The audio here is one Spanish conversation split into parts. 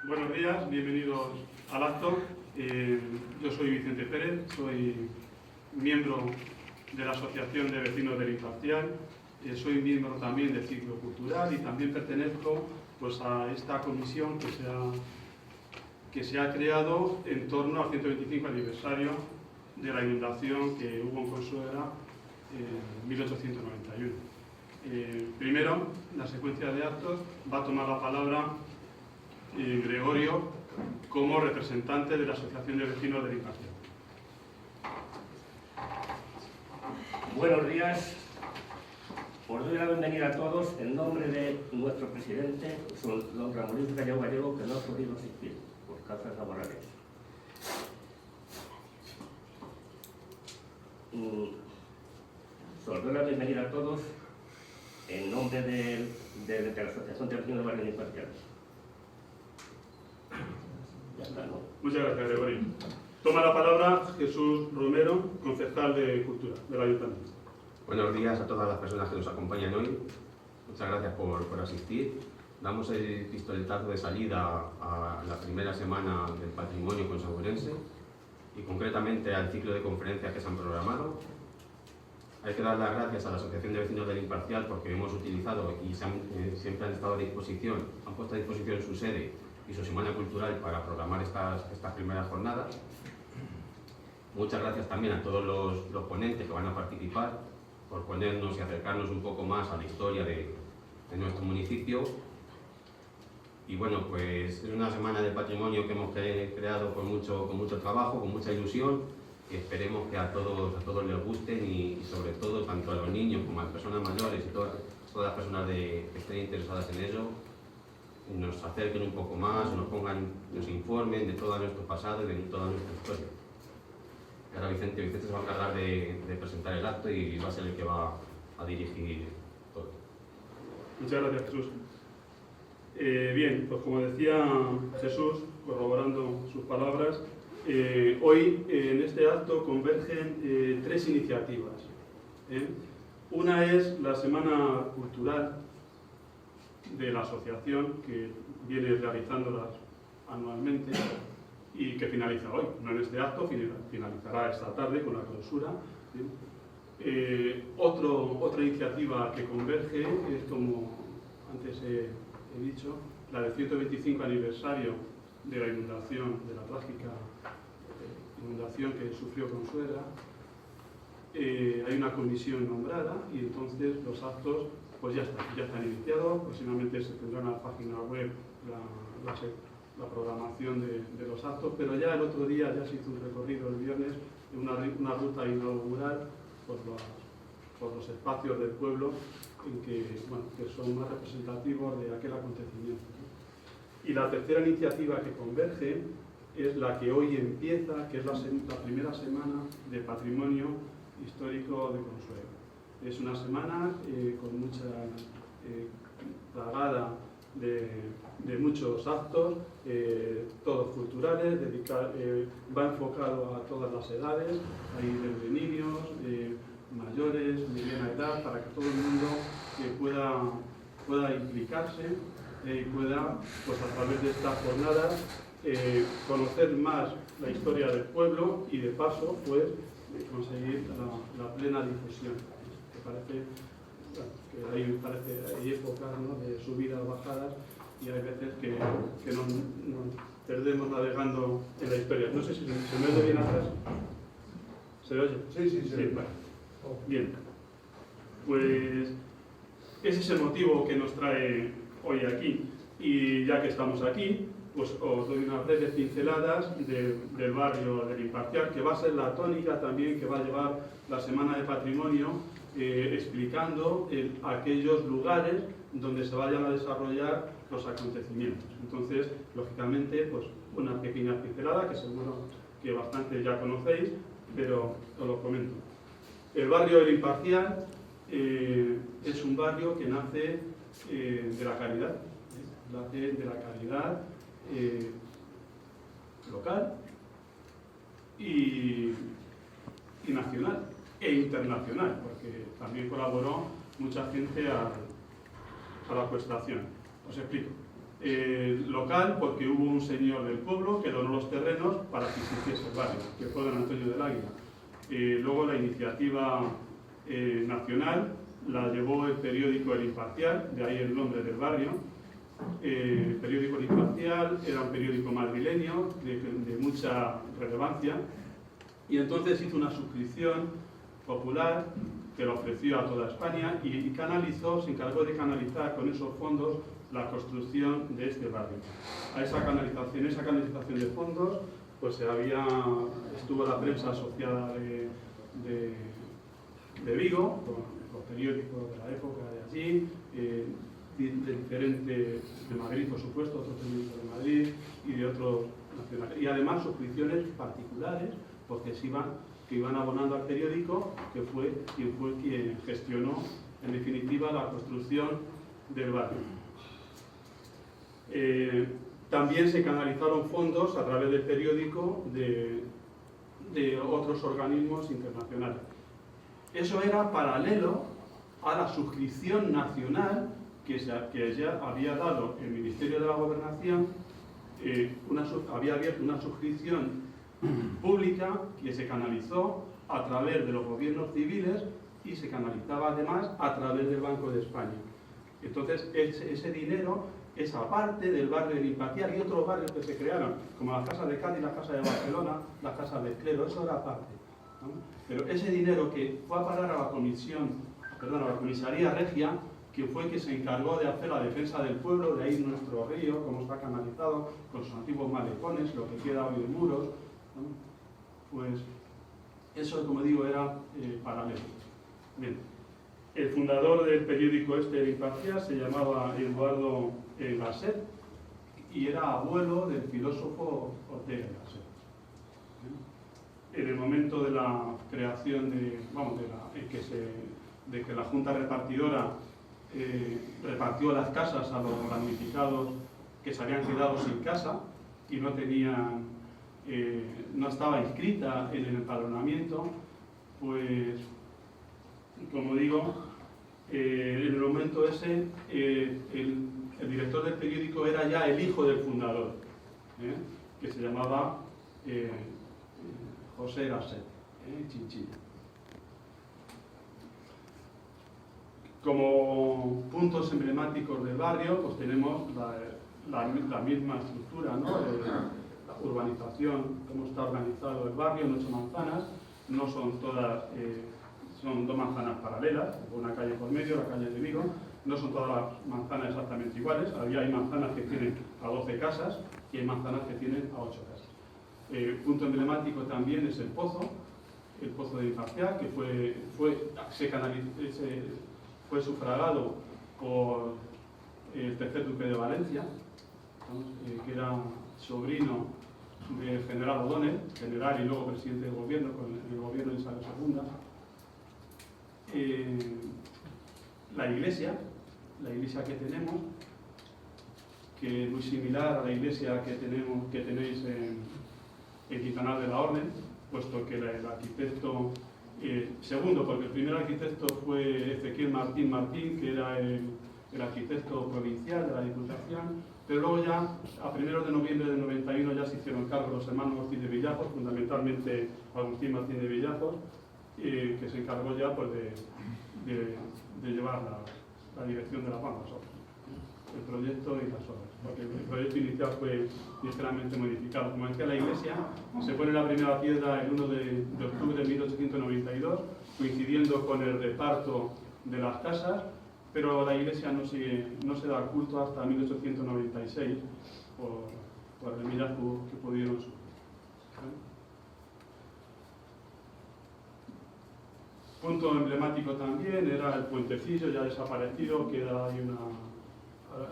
Buenos días, bienvenidos al acto. Yo soy Vicente Pérez, soy miembro de la Asociación de Vecinos del Imparcial, soy miembro también del Ciclo Cultural y también pertenezco pues, a esta comisión que se ha creado en torno al 125 aniversario de la inundación que hubo en Consuegra en 1891. Primero, la secuencia de actos, va a tomar la palabra Gregorio como representante de la Asociación de Vecinos del Imparcial. Buenos días. Os doy la bienvenida a todos en nombre de nuestro presidente, don Ramón Luis Gallego, que no ha podido asistir por causas laborales. Os doy la bienvenida a todos en nombre de la Asociación de Vecinos del Barrio del Imparcial. Ya está, ¿no? Muchas gracias, Gregorio. Toma la palabra Jesús Romero, concejal de Cultura del Ayuntamiento. Buenos días a todas las personas que nos acompañan hoy. Muchas gracias por asistir. Damos el pistoletazo de salida a la primera semana del patrimonio consaburense y concretamente al ciclo de conferencias que se han programado. Hay que dar las gracias a la Asociación de Vecinos del Imparcial porque hemos utilizado y siempre han estado a disposición, han puesto a disposición su sede y su semana cultural para programar estas primeras jornadas. Muchas gracias también a todos los ponentes que van a participar por ponernos y acercarnos un poco más a la historia de nuestro municipio. Y bueno, pues es una semana de patrimonio que hemos creado con mucho trabajo, con mucha ilusión, y esperemos que a todos les gusten y sobre todo tanto a los niños como a las personas mayores y todas las personas que estén interesadas en ello, nos acerquen un poco más, nos informen de todo nuestro pasado y de toda nuestra historia. Ahora Vicente se va a encargar de presentar el acto y va a ser el que va a dirigir todo. Muchas gracias, Jesús. Bien, pues como decía Jesús, corroborando sus palabras, hoy en este acto convergen tres iniciativas. Una es la Semana Cultural de la asociación, que viene realizándolas anualmente y que finaliza hoy, no en este acto, finalizará esta tarde con la clausura. Otra iniciativa que converge es, como antes he dicho, la del 125 aniversario de la inundación, de la trágica inundación que sufrió Consuegra. Hay una comisión nombrada y entonces los actos pues ya están iniciados. Próximamente se tendrá en la página web la programación de los actos, pero ya el otro día ya se hizo un recorrido el viernes, una ruta inaugural por los espacios del pueblo que son más representativos de aquel acontecimiento. Y la tercera iniciativa que converge es la que hoy empieza, que es la primera semana de patrimonio histórico de Consuegra. Es una semana con mucha plagada de muchos actos, todos culturales, va enfocado a todas las edades, hay desde niños, mayores, mediana edad, para que todo el mundo pueda implicarse y pueda, pues a través de estas jornadas, conocer más la historia del pueblo y de paso, pues, conseguir la plena difusión. Hay épocas, ¿no?, de subidas, bajadas, y hay veces que nos perdemos navegando en la historia. No sé si se me oye bien atrás. ¿Se oye? Sí. Vale. Bien. Pues ese es el motivo que nos trae hoy aquí. Y ya que estamos aquí, pues os doy unas breves pinceladas del barrio del Imparcial, que va a ser la tónica también que va a llevar la Semana de Patrimonio, explicando aquellos lugares donde se vayan a desarrollar los acontecimientos. Entonces, lógicamente, pues una pequeña pincelada que seguro que bastante ya conocéis, pero os lo comento. El barrio del Imparcial es un barrio que nace de la caridad, local y nacional e internacional, porque también colaboró mucha gente a la cuestación. Os explico. local porque hubo un señor del pueblo que donó los terrenos para que existiese el barrio, que fue don Antonio del Águila. Luego la iniciativa nacional la llevó el periódico El Imparcial, de ahí el nombre del barrio. El periódico El Imparcial era un periódico madrileño de mucha relevancia, y entonces hizo una suscripción popular que lo ofreció a toda España y canalizó, se encargó de canalizar con esos fondos la construcción de este barrio. A esa canalización de fondos pues estuvo la prensa asociada de Vigo, con los periódicos de la época de allí, de diferentes, de Madrid por supuesto, otros periódicos de Madrid y de otros nacionales. Y además suscripciones particulares, porque que iban abonando al periódico, que fue quien gestionó en definitiva la construcción del barrio. También se canalizaron fondos a través del periódico de otros organismos internacionales. Eso era paralelo a la suscripción nacional que ya había dado el Ministerio de la Gobernación, había abierto una suscripción pública que se canalizó a través de los gobiernos civiles y se canalizaba además a través del Banco de España. Entonces ese dinero, esa parte del barrio del Imparcial y otros barrios que se crearon, como las casas de Cádiz, las casas de Barcelona, las casas de Clero, eso era parte, ¿no? Pero ese dinero que fue a parar a la comisaría regia, que fue que se encargó de hacer la defensa del pueblo, de ahí nuestro río, como está canalizado, con sus antiguos malecones, lo que queda hoy de muros, ¿no? Pues eso, como digo, era paralelo. Bien. El fundador del periódico El Imparcial se llamaba Eduardo Gasset y era abuelo del filósofo Ortega y Gasset. En el momento de la creación de que la Junta Repartidora repartió las casas a los damnificados que se habían quedado sin casa y no estaba inscrita en el empadronamiento, pues, como digo, en el momento ese, el director del periódico era ya el hijo del fundador, que se llamaba José Gasset, Chinchilla. Como puntos emblemáticos del barrio, pues tenemos la misma estructura, ¿no? La urbanización, cómo está organizado el barrio en 8 manzanas, no son todas, son 2 manzanas paralelas, una calle por medio, la calle de Vigo, no son todas las manzanas exactamente iguales, hay manzanas que tienen a 12 casas y hay manzanas que tienen a 8 casas. Punto emblemático también es el pozo de Imparcial, que fue sufragado por el tercer duque de Valencia, que era sobrino del general O'Donnell, general y luego presidente del gobierno, con el gobierno de Isabel II. La iglesia que tenemos, que es muy similar a la iglesia que tenéis en Quintanar de la Orden, puesto que el arquitecto, segundo, porque el primer arquitecto fue Ezequiel Martín Martín, que era el arquitecto provincial de la Diputación, pero luego ya, a 1 de noviembre del 91, ya se hicieron cargo los hermanos Martín de Villajos, fundamentalmente Agustín Martín de Villajos, que se encargó ya pues, de llevar la dirección de las bandas, el proyecto y las obras, porque el proyecto inicial fue ligeramente modificado. Como decía la iglesia, se pone la primera piedra el 1 de octubre de 1892, coincidiendo con el reparto de las casas, pero la iglesia no se da culto hasta 1896 por el hallazgo que pudieron sufrir. Punto emblemático también era el puentecillo, ya desaparecido, queda ahí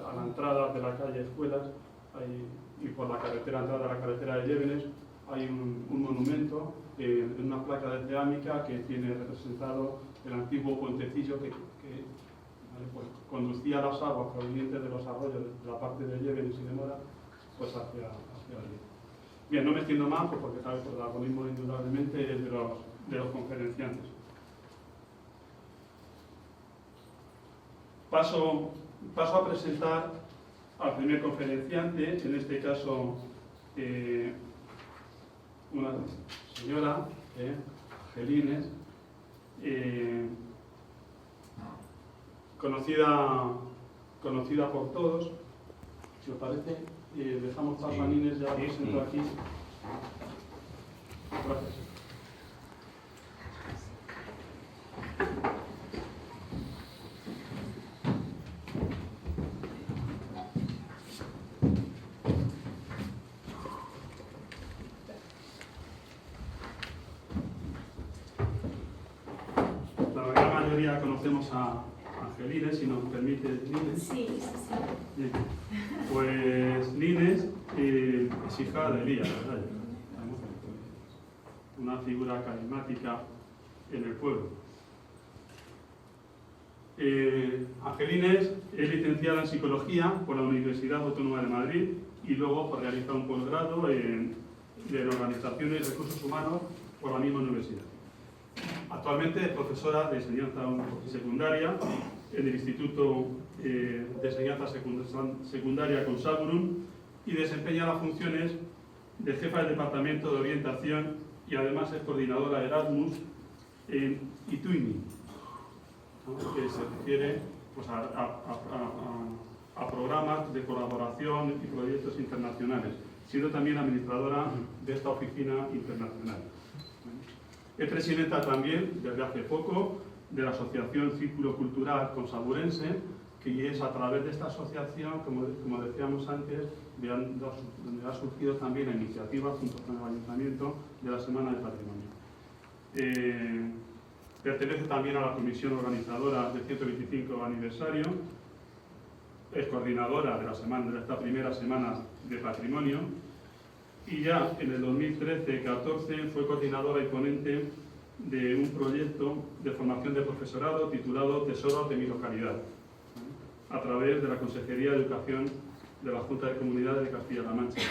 a la entrada de la calle Escuelas, y por la carretera, entrada a la carretera de Llévenes, hay un monumento en una placa de cerámica que tiene representado el antiguo puentecillo que pues, conducía las aguas provenientes de los arroyos de la parte de Llévenes y de Mora pues hacia allí. Bien, no me extiendo más pues, porque sabes, el protagonismo indudablemente es de los conferenciantes. Paso a presentar al primer conferenciante, en este caso una señora, Angelines, conocida por todos. Si os parece, dejamos paso a Nines, ya presento aquí. Gracias. La gran mayoría conocemos a Angelines, si nos permite, Nines. Sí, sí, sí. Bien. Pues Nines es hija de Elías, ¿verdad? Una figura carismática en el pueblo. Angelines es licenciada en Psicología por la Universidad Autónoma de Madrid y luego realiza un posgrado en Organización y Recursos Humanos por la misma universidad. Actualmente es profesora de enseñanza secundaria en el Instituto de Enseñanza Secundaria Consaburum y desempeña las funciones de jefa del Departamento de Orientación y además es coordinadora de Erasmus en Ituini, ¿no? Que se refiere pues, a programas de colaboración y proyectos internacionales, siendo también administradora de esta oficina internacional. Es presidenta también, desde hace poco, de la Asociación Círculo Cultural Consaburense, que es a través de esta asociación, como decíamos antes, donde ha surgido también la iniciativa, junto con el Ayuntamiento, de la Semana del Patrimonio. Pertenece también a la comisión organizadora del 125 aniversario, es coordinadora de esta primera Semana de Patrimonio, y ya en el 2013-14 fue coordinadora y ponente de un proyecto de formación de profesorado titulado Tesoros de mi localidad, a través de la Consejería de Educación de la Junta de Comunidades de Castilla-La Mancha.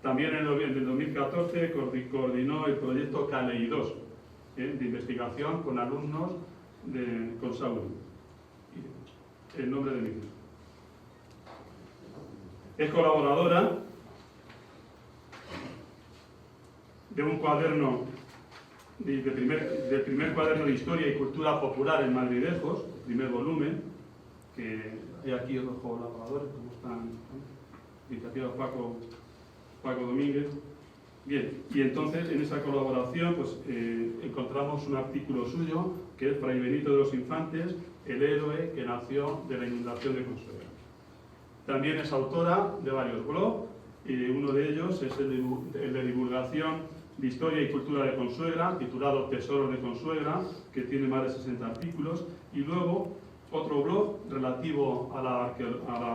También en el 2014 coordinó el proyecto CALEI2, de investigación con alumnos de Consaburum, el nombre de mi hijo. Es colaboradora de un cuaderno, del primer cuaderno de Historia y Cultura Popular en Madridejos, el primer volumen, que hay aquí los colaboradores, como están, iniciativa Paco Domínguez. Bien, y entonces en esa colaboración pues, encontramos un artículo suyo, que es Fray Benito de los Infantes, el héroe que nació de la inundación de Consuegra. También es autora de varios blogs, uno de ellos es el de divulgación de Historia y Cultura de Consuegra, titulado Tesoros de Consuegra, que tiene más de 60 artículos, y luego otro blog relativo a la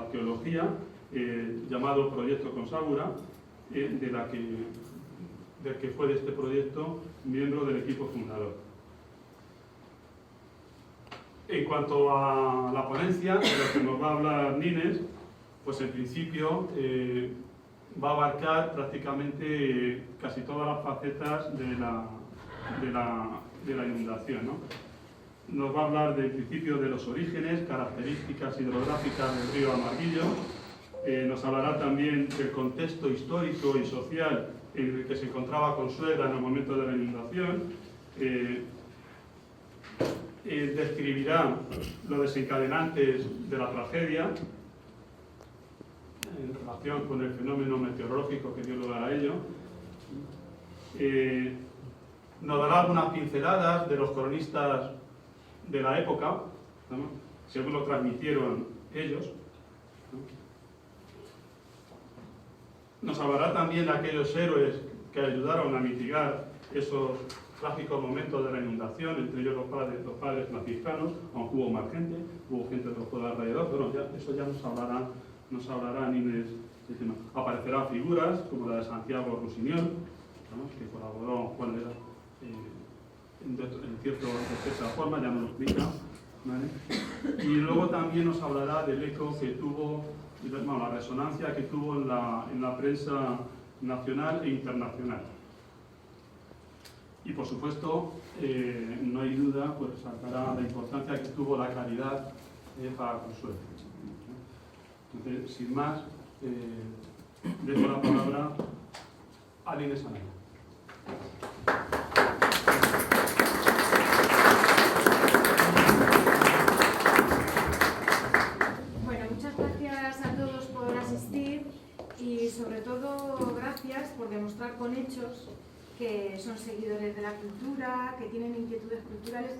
arqueología, llamado Proyecto Consabura, del que fue de este proyecto miembro del equipo fundador. En cuanto a la ponencia, de la que nos va a hablar Nines, pues en principio va a abarcar prácticamente casi todas las facetas de la inundación, ¿no? Nos va a hablar del principio de los orígenes, características hidrográficas del río Amarguillo. Nos hablará también del contexto histórico y social en el que se encontraba Consuegra en el momento de la inundación. Describirá los desencadenantes de la tragedia en relación con el fenómeno meteorológico que dio lugar a ello. Nos dará algunas pinceladas de los cronistas de la época, ¿no? Según lo transmitieron ellos. Nos hablará también de aquellos héroes que ayudaron a mitigar esos trágicos momentos de la inundación, entre ellos los padres franciscanos, aunque hubo más gente, hubo gente de los pueblos alrededor, pero eso ya nos hablará Nines. Aparecerán figuras como la de Santiago Rusiñol, ¿no? Que colaboró en cierta forma, ya nos lo explica, ¿vale? Y luego también nos hablará del eco que tuvo, la resonancia que tuvo en la prensa nacional e internacional. Y por supuesto, no hay duda, pues saltará la importancia que tuvo la caridad para Consuelo. Entonces, sin más, dejo la palabra a Inés Anaya. Bueno, muchas gracias a todos por asistir y sobre todo gracias por demostrar con hechos que son seguidores de la cultura, que tienen inquietudes culturales,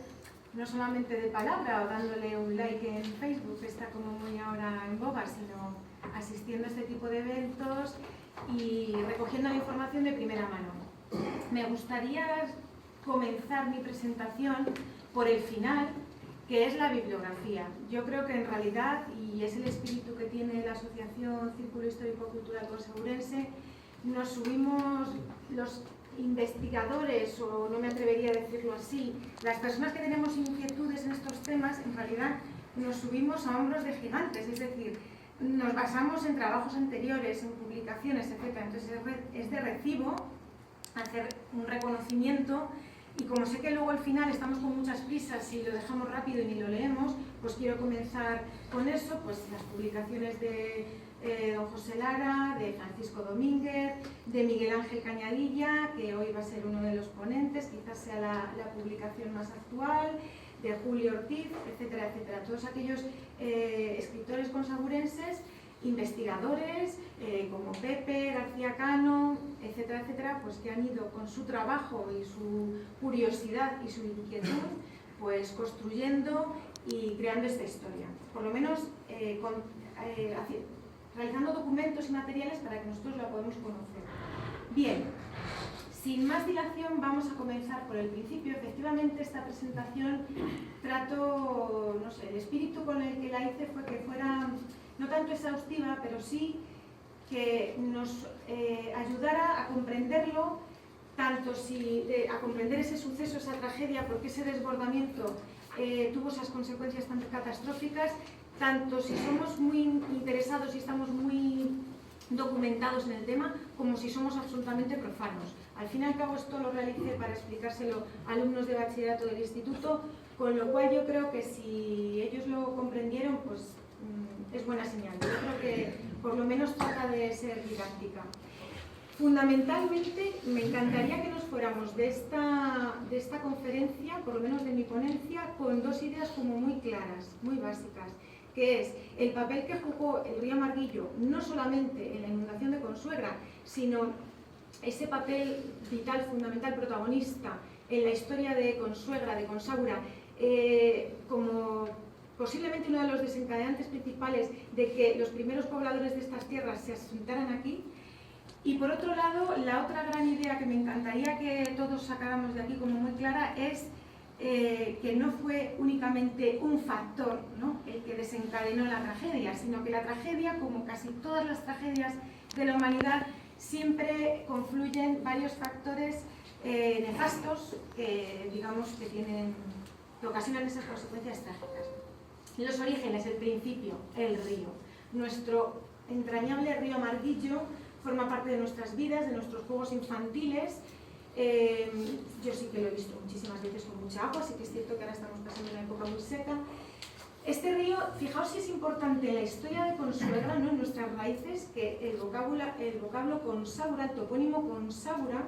no solamente de palabra o dándole un like en Facebook, que está como muy ahora en boga, sino asistiendo a este tipo de eventos y recogiendo la información de primera mano. Me gustaría comenzar mi presentación por el final, que es la bibliografía. Yo creo que en realidad, y es el espíritu que tiene la Asociación Círculo Histórico Cultural Consaburense, nos subimos los investigadores, o no me atrevería a decirlo así, las personas que tenemos inquietudes en estos temas, en realidad nos subimos a hombros de gigantes, es decir, nos basamos en trabajos anteriores, en publicaciones, etc. Entonces es de recibo hacer un reconocimiento, y como sé que luego al final estamos con muchas prisas y lo dejamos rápido y ni lo leemos, pues quiero comenzar con eso, pues las publicaciones de don José Lara, de Francisco Domínguez, de Miguel Ángel Cañadilla, que hoy va a ser uno de los ponentes, quizás sea la publicación más actual, de Julio Ortiz, etcétera, etcétera. Todos aquellos escritores consaburenses, investigadores, como Pepe García Cano, etcétera, etcétera, pues que han ido con su trabajo y su curiosidad y su inquietud, pues construyendo y creando esta historia. Por lo menos realizando documentos y materiales para que nosotros la podamos conocer. Bien, sin más dilación vamos a comenzar por el principio. Efectivamente, esta presentación trato, no sé, el espíritu con el que la hice fue que fuera no tanto exhaustiva, pero sí que nos ayudara a comprenderlo, tanto a comprender ese suceso, esa tragedia, porque ese desbordamiento tuvo esas consecuencias tan catastróficas, tanto si somos muy interesados y estamos muy documentados en el tema, como si somos absolutamente profanos. Al fin y al cabo esto lo realicé para explicárselo a alumnos de bachillerato del instituto, con lo cual yo creo que si ellos lo comprendieron, pues es buena señal. Yo creo que por lo menos trata de ser didáctica. Fundamentalmente me encantaría que nos fuéramos de esta conferencia, por lo menos de mi ponencia, con dos ideas como muy claras, muy básicas, que es el papel que jugó el río Marguillo, no solamente en la inundación de Consuegra, sino ese papel vital, fundamental, protagonista en la historia de Consuegra, de Consaura, como posiblemente uno de los desencadenantes principales de que los primeros pobladores de estas tierras se asentaran aquí. Y por otro lado, la otra gran idea que me encantaría que todos sacáramos de aquí como muy clara es que no fue únicamente un factor, ¿no?, el que desencadenó la tragedia, sino que la tragedia, como casi todas las tragedias de la humanidad, siempre confluyen varios factores nefastos que, digamos, que ocasionan esas consecuencias trágicas. Los orígenes, el principio, el río. Nuestro entrañable río Marguillo forma parte de nuestras vidas, de nuestros juegos infantiles. Yo sí que lo he visto muchísimas veces con mucha agua, así que es cierto que ahora estamos pasando una época muy seca. Este río, fijaos si es importante en la historia de Consuegra, ¿no?, en nuestras raíces, que el vocablo Consaura, el topónimo Consaura,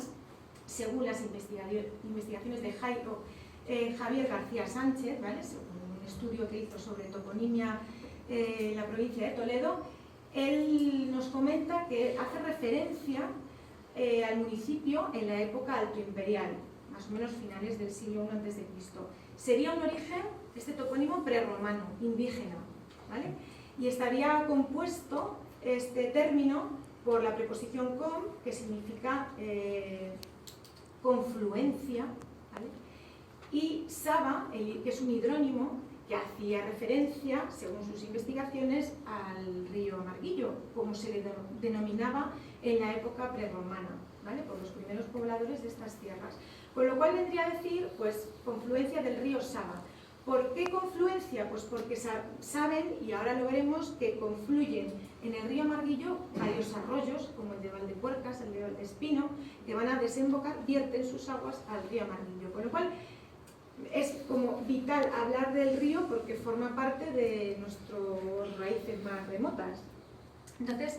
según las investigaciones de Javier García Sánchez, ¿vale?, según un estudio que hizo sobre toponimia en la provincia de Toledo, él nos comenta que hace referencia al municipio en la época altoimperial, más o menos finales del siglo I a.C. Sería un origen, este topónimo, prerromano, indígena, ¿vale? Y estaría compuesto este término por la preposición con, que significa confluencia, ¿vale?, y saba, que es un hidrónimo, que hacía referencia, según sus investigaciones, al río Marguillo, como se le denominaba en la época prerromana, ¿vale?, por los primeros pobladores de estas tierras. Con lo cual vendría a decir, pues, confluencia del río Saba. ¿Por qué confluencia? Pues porque saben, y ahora lo veremos, que confluyen en el río Marguillo varios arroyos, como el de Valdepuercas, el de Valdespino, que van a desembocar, vierten sus aguas al río Marguillo. Con lo cual, es como vital hablar del río porque forma parte de nuestras raíces más remotas. Entonces,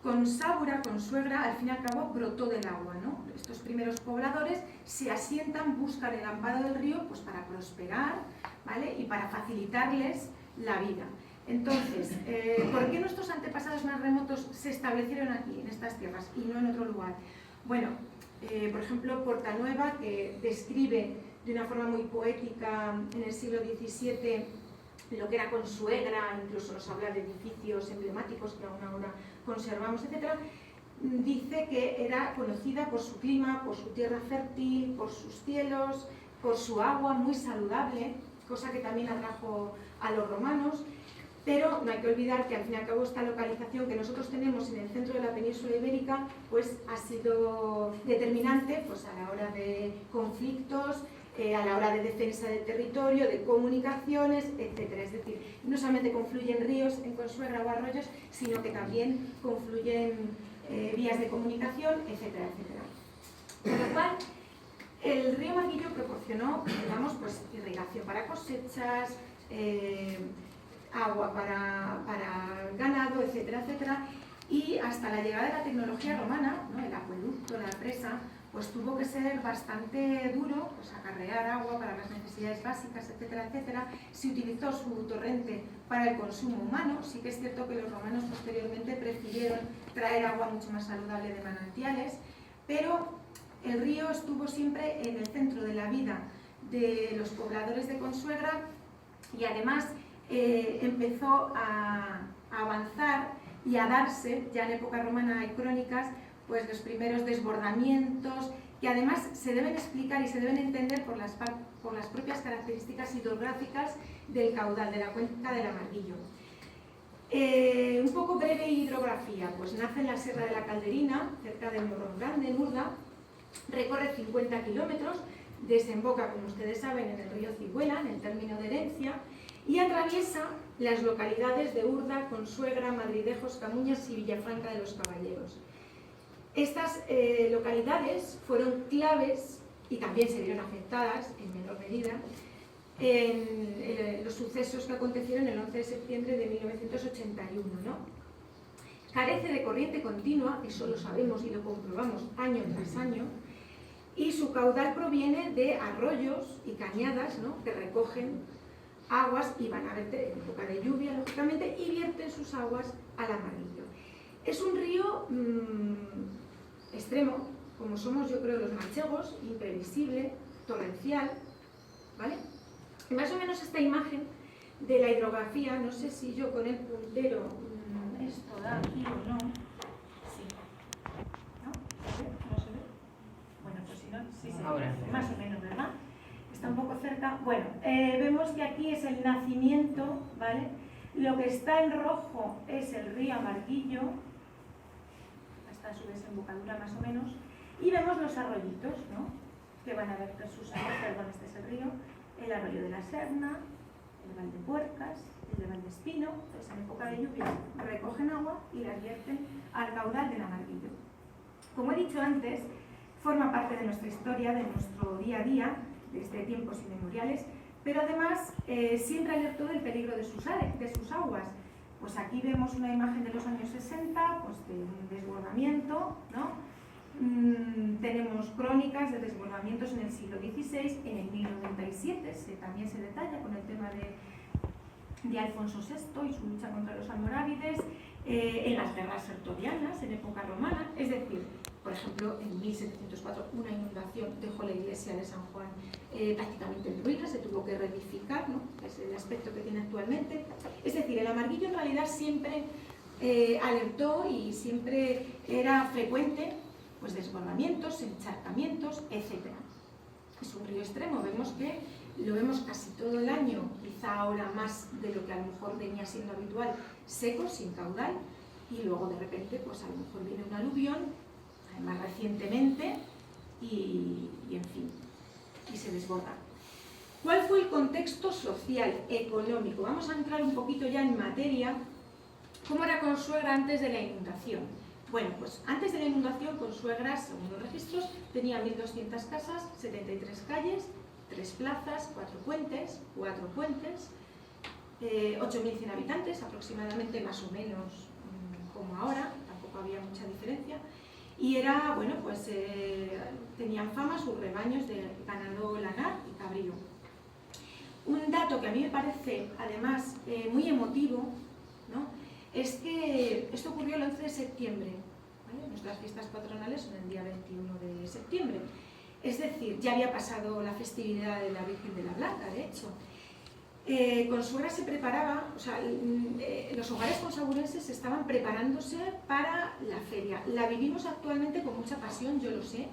con Saura, con Suegra, al fin y al cabo brotó del agua, ¿no? Estos primeros pobladores se asientan, buscan el amparo del río pues para prosperar, ¿vale? Y para facilitarles la vida. Entonces, ¿por qué nuestros antepasados más remotos se establecieron aquí, en estas tierras, y no en otro lugar? Bueno, por ejemplo, Portanueva, que describe de una forma muy poética en el siglo XVII lo que era Consuegra, incluso nos habla de edificios emblemáticos que aún ahora conservamos, etc., dice que era conocida por su clima, por su tierra fértil, por sus cielos, por su agua muy saludable, cosa que también atrajo a los romanos. Pero no hay que olvidar que al fin y al cabo esta localización que nosotros tenemos en el centro de la península ibérica pues ha sido determinante pues, a la hora de conflictos, a la hora de defensa del territorio, de comunicaciones, etc. Es decir, no solamente confluyen ríos en Consuegra o arroyos, sino que también confluyen vías de comunicación, etcétera, etcétera. Con lo cual, el río Marguillo proporcionó, digamos, pues, irrigación para cosechas, agua para ganado, etcétera, etcétera, y hasta la llegada de la tecnología romana, ¿no? El acueducto, la presa, pues tuvo que ser bastante duro, pues acarrear agua para las necesidades básicas, etcétera, etcétera. Se utilizó su torrente para el consumo humano. Sí que es cierto que los romanos posteriormente prefirieron traer agua mucho más saludable de manantiales, pero el río estuvo siempre en el centro de la vida de los pobladores de Consuegra y además empezó a avanzar y a darse, ya en época romana hay crónicas, pues los primeros desbordamientos, que además se deben explicar y se deben entender por las propias características hidrográficas del caudal de la cuenca del Marguillo. Un poco breve hidrografía, pues nace en la Sierra de la Calderina, cerca de Morro Grande, en Urda, recorre 50 kilómetros, desemboca, como ustedes saben, en el río Cigüela, en el término de Herencia, y atraviesa las localidades de Urda, Consuegra, Madridejos, Camuñas y Villafranca de los Caballeros. Estas localidades fueron claves y también se vieron afectadas en menor medida en los sucesos que acontecieron el 11 de septiembre de 1981, ¿no? Carece de corriente continua, eso lo sabemos y lo comprobamos año tras año, y su caudal proviene de arroyos y cañadas, ¿no? Que recogen aguas y van a verter en época de lluvia, lógicamente, y vierten sus aguas al Marguillo. Es un río extremo, como somos yo creo los manchegos, imprevisible, torrencial, ¿vale? Y más o menos esta imagen de la hidrografía, no sé si yo con el puntero esto da aquí o no, sí, ¿no? ¿Se ve? ¿No se ve? Bueno, pues si no, sí se ve, más o menos, ¿verdad? Está un poco cerca. Bueno, vemos que aquí es el nacimiento, ¿vale? Lo que está en rojo es el río Marguillo, está en su desembocadura más o menos, y vemos los arroyitos, ¿no? Que van a ver sus aguas, perdón, este es el río, el arroyo de la Serna, el Valdepuercas, el de Valdespino, pues en época de lluvia recogen agua y la vierten al caudal del Marguillo. Como he dicho antes, forma parte de nuestra historia, de nuestro día a día, desde tiempos inmemoriales, pero además siempre alertó del peligro de sus aguas. Pues aquí vemos una imagen de los años 60, pues de un desbordamiento, ¿no? Tenemos crónicas de desbordamientos en el siglo XVI, en el 1097 también se detalla con el tema de Alfonso VI y su lucha contra los almorávides, en las guerras sertorianas, en época romana, es decir, por ejemplo, en 1704 una inundación dejó la iglesia de San Juan prácticamente en ruinas, se tuvo que reedificar, ¿no? Es el aspecto que tiene actualmente. Es decir, el Marguillo en realidad siempre alertó y siempre era frecuente pues, desbordamientos, encharcamientos, etc. Es un río extremo, vemos que lo vemos casi todo el año, quizá ahora más de lo que a lo mejor venía siendo habitual, seco, sin caudal, y luego de repente pues a lo mejor viene un aluvión, más recientemente, y en fin, y se desborda. ¿Cuál fue el contexto social, económico? Vamos a entrar un poquito ya en materia. ¿Cómo era Consuegra antes de la inundación? Bueno, pues antes de la inundación, Consuegra, según los registros, tenía 1.200 casas, 73 calles, 3 plazas, 4 puentes, 8.100 habitantes, aproximadamente más o menos como ahora, tampoco había mucha diferencia, y era, bueno, pues tenían fama sus rebaños de ganado lanar y cabrío. Un dato que a mí me parece, además, muy emotivo, ¿no?, es que esto ocurrió el 11 de septiembre, ¿vale? Nuestras fiestas patronales son el día 21 de septiembre. Es decir, ya había pasado la festividad de la Virgen de la Blanca, de hecho. Consuegra se preparaba, o sea, los hogares consaburenses estaban preparándose para la feria. La vivimos actualmente con mucha pasión, yo lo sé,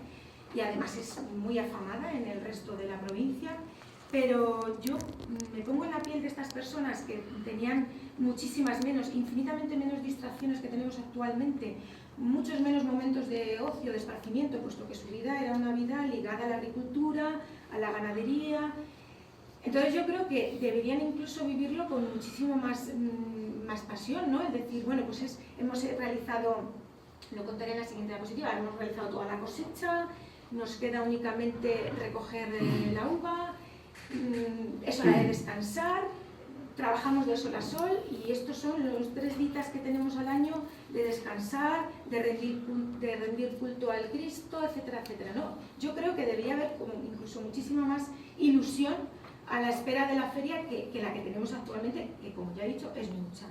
y además es muy afamada en el resto de la provincia, pero yo me pongo en la piel de estas personas que tenían muchísimas menos, infinitamente menos distracciones que tenemos actualmente, muchos menos momentos de ocio, de esparcimiento, puesto que su vida era una vida ligada a la agricultura, a la ganadería. Entonces yo creo que deberían incluso vivirlo con muchísimo más pasión, ¿no? Es decir, bueno, pues hemos realizado, lo contaré en la siguiente diapositiva, hemos realizado toda la cosecha, nos queda únicamente recoger la uva, es hora de descansar, trabajamos de sol a sol y estos son los 3 días que tenemos al año de descansar, de rendir culto al Cristo, etcétera, etcétera, ¿no? Yo creo que debería haber como incluso muchísima más ilusión a la espera de la feria que la que tenemos actualmente, que como ya he dicho es mucha.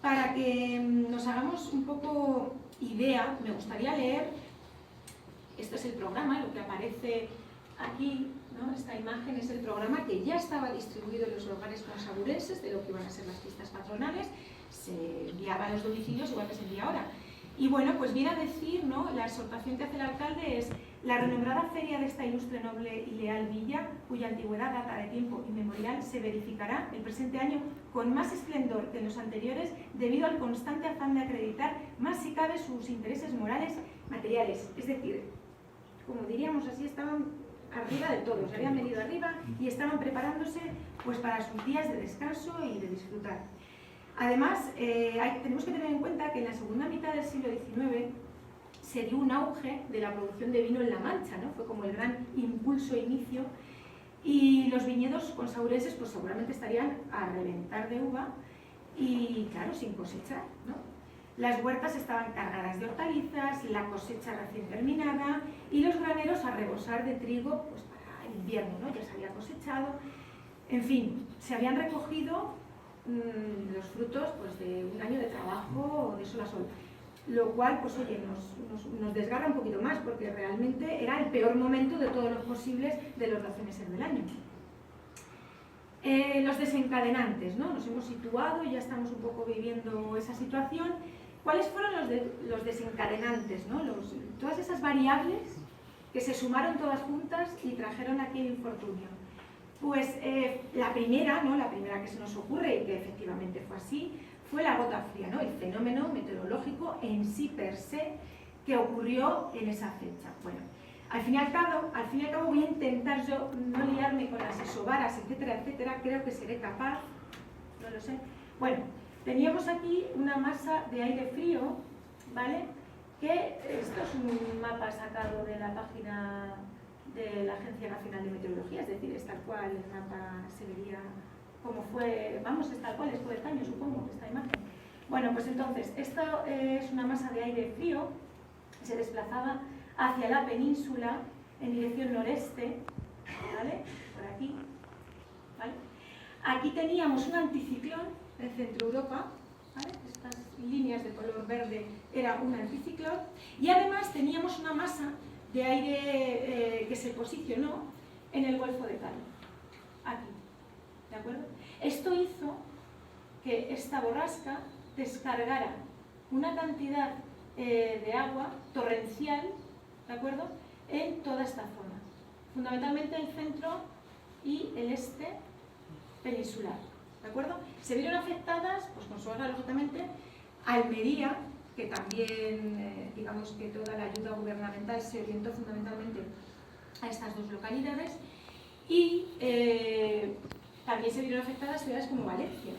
Para que nos hagamos un poco idea, me gustaría leer, este es el programa, lo que aparece aquí, ¿no? Esta imagen es el programa que ya estaba distribuido en los hogares consaburenses de lo que iban a ser las fiestas patronales, se enviaba a los domicilios igual que se envía ahora. Y bueno, pues viene a decir, ¿no?, la exhortación que hace el alcalde es: la renombrada feria de esta ilustre, noble y leal villa, cuya antigüedad data de tiempo inmemorial, se verificará el presente año con más esplendor que en los anteriores, debido al constante afán de acreditar más si cabe sus intereses morales materiales. Es decir, como diríamos así, estaban arriba de todo, se habían venido arriba y estaban preparándose pues para sus días de descanso y de disfrutar. Además, tenemos que tener en cuenta que en la segunda mitad del siglo XIX se dio un auge de la producción de vino en La Mancha, ¿no? Fue como el gran impulso inicio, y los viñedos consaburenses pues seguramente estarían a reventar de uva y claro, sin cosechar, ¿no? Las huertas estaban cargadas de hortalizas, la cosecha recién terminada y los graneros a rebosar de trigo pues para el invierno, ¿no? Ya se había cosechado, en fin, se habían recogido los frutos pues de un año de trabajo de sol a sol. Lo cual, pues oye, nos desgarra un poquito más, porque realmente era el peor momento de todos los posibles de los 12 meses del año. Los desencadenantes, ¿no? Nos hemos situado y ya estamos un poco viviendo esa situación. ¿Cuáles fueron los desencadenantes, ¿no? Todas esas variables que se sumaron todas juntas y trajeron aquel infortunio. Pues la primera, ¿no?, la primera que se nos ocurre y que efectivamente fue así, fue la gota fría, ¿no?, el fenómeno meteorológico en sí per se que ocurrió en esa fecha. Bueno, al fin y al cabo voy a intentar yo no liarme con las isobaras, etcétera, etcétera, creo que seré capaz, no lo sé. Bueno, teníamos aquí una masa de aire frío, ¿vale?, que esto es un mapa sacado de la página de la Agencia Nacional de Meteorología, es decir, es tal cual el mapa se vería como fue, vamos, es tal cual, es por el año, supongo, esta imagen. Bueno, pues entonces, esto es una masa de aire frío, se desplazaba hacia la península en dirección noreste, ¿vale?, por aquí, ¿vale? Aquí teníamos un anticiclón en Centro Europa, ¿vale? Estas líneas de color verde era un anticiclón, y además teníamos una masa de aire que se posicionó en el Golfo de Cali, aquí, ¿de acuerdo? Esto hizo que esta borrasca descargara una cantidad de agua torrencial, ¿de acuerdo?, en toda esta zona, fundamentalmente el centro y el este peninsular, ¿de acuerdo? Se vieron afectadas, pues Consuegra, lógicamente, Almería, que también, digamos que toda la ayuda gubernamental se orientó fundamentalmente a estas dos localidades, y también se vieron afectadas ciudades como Valencia,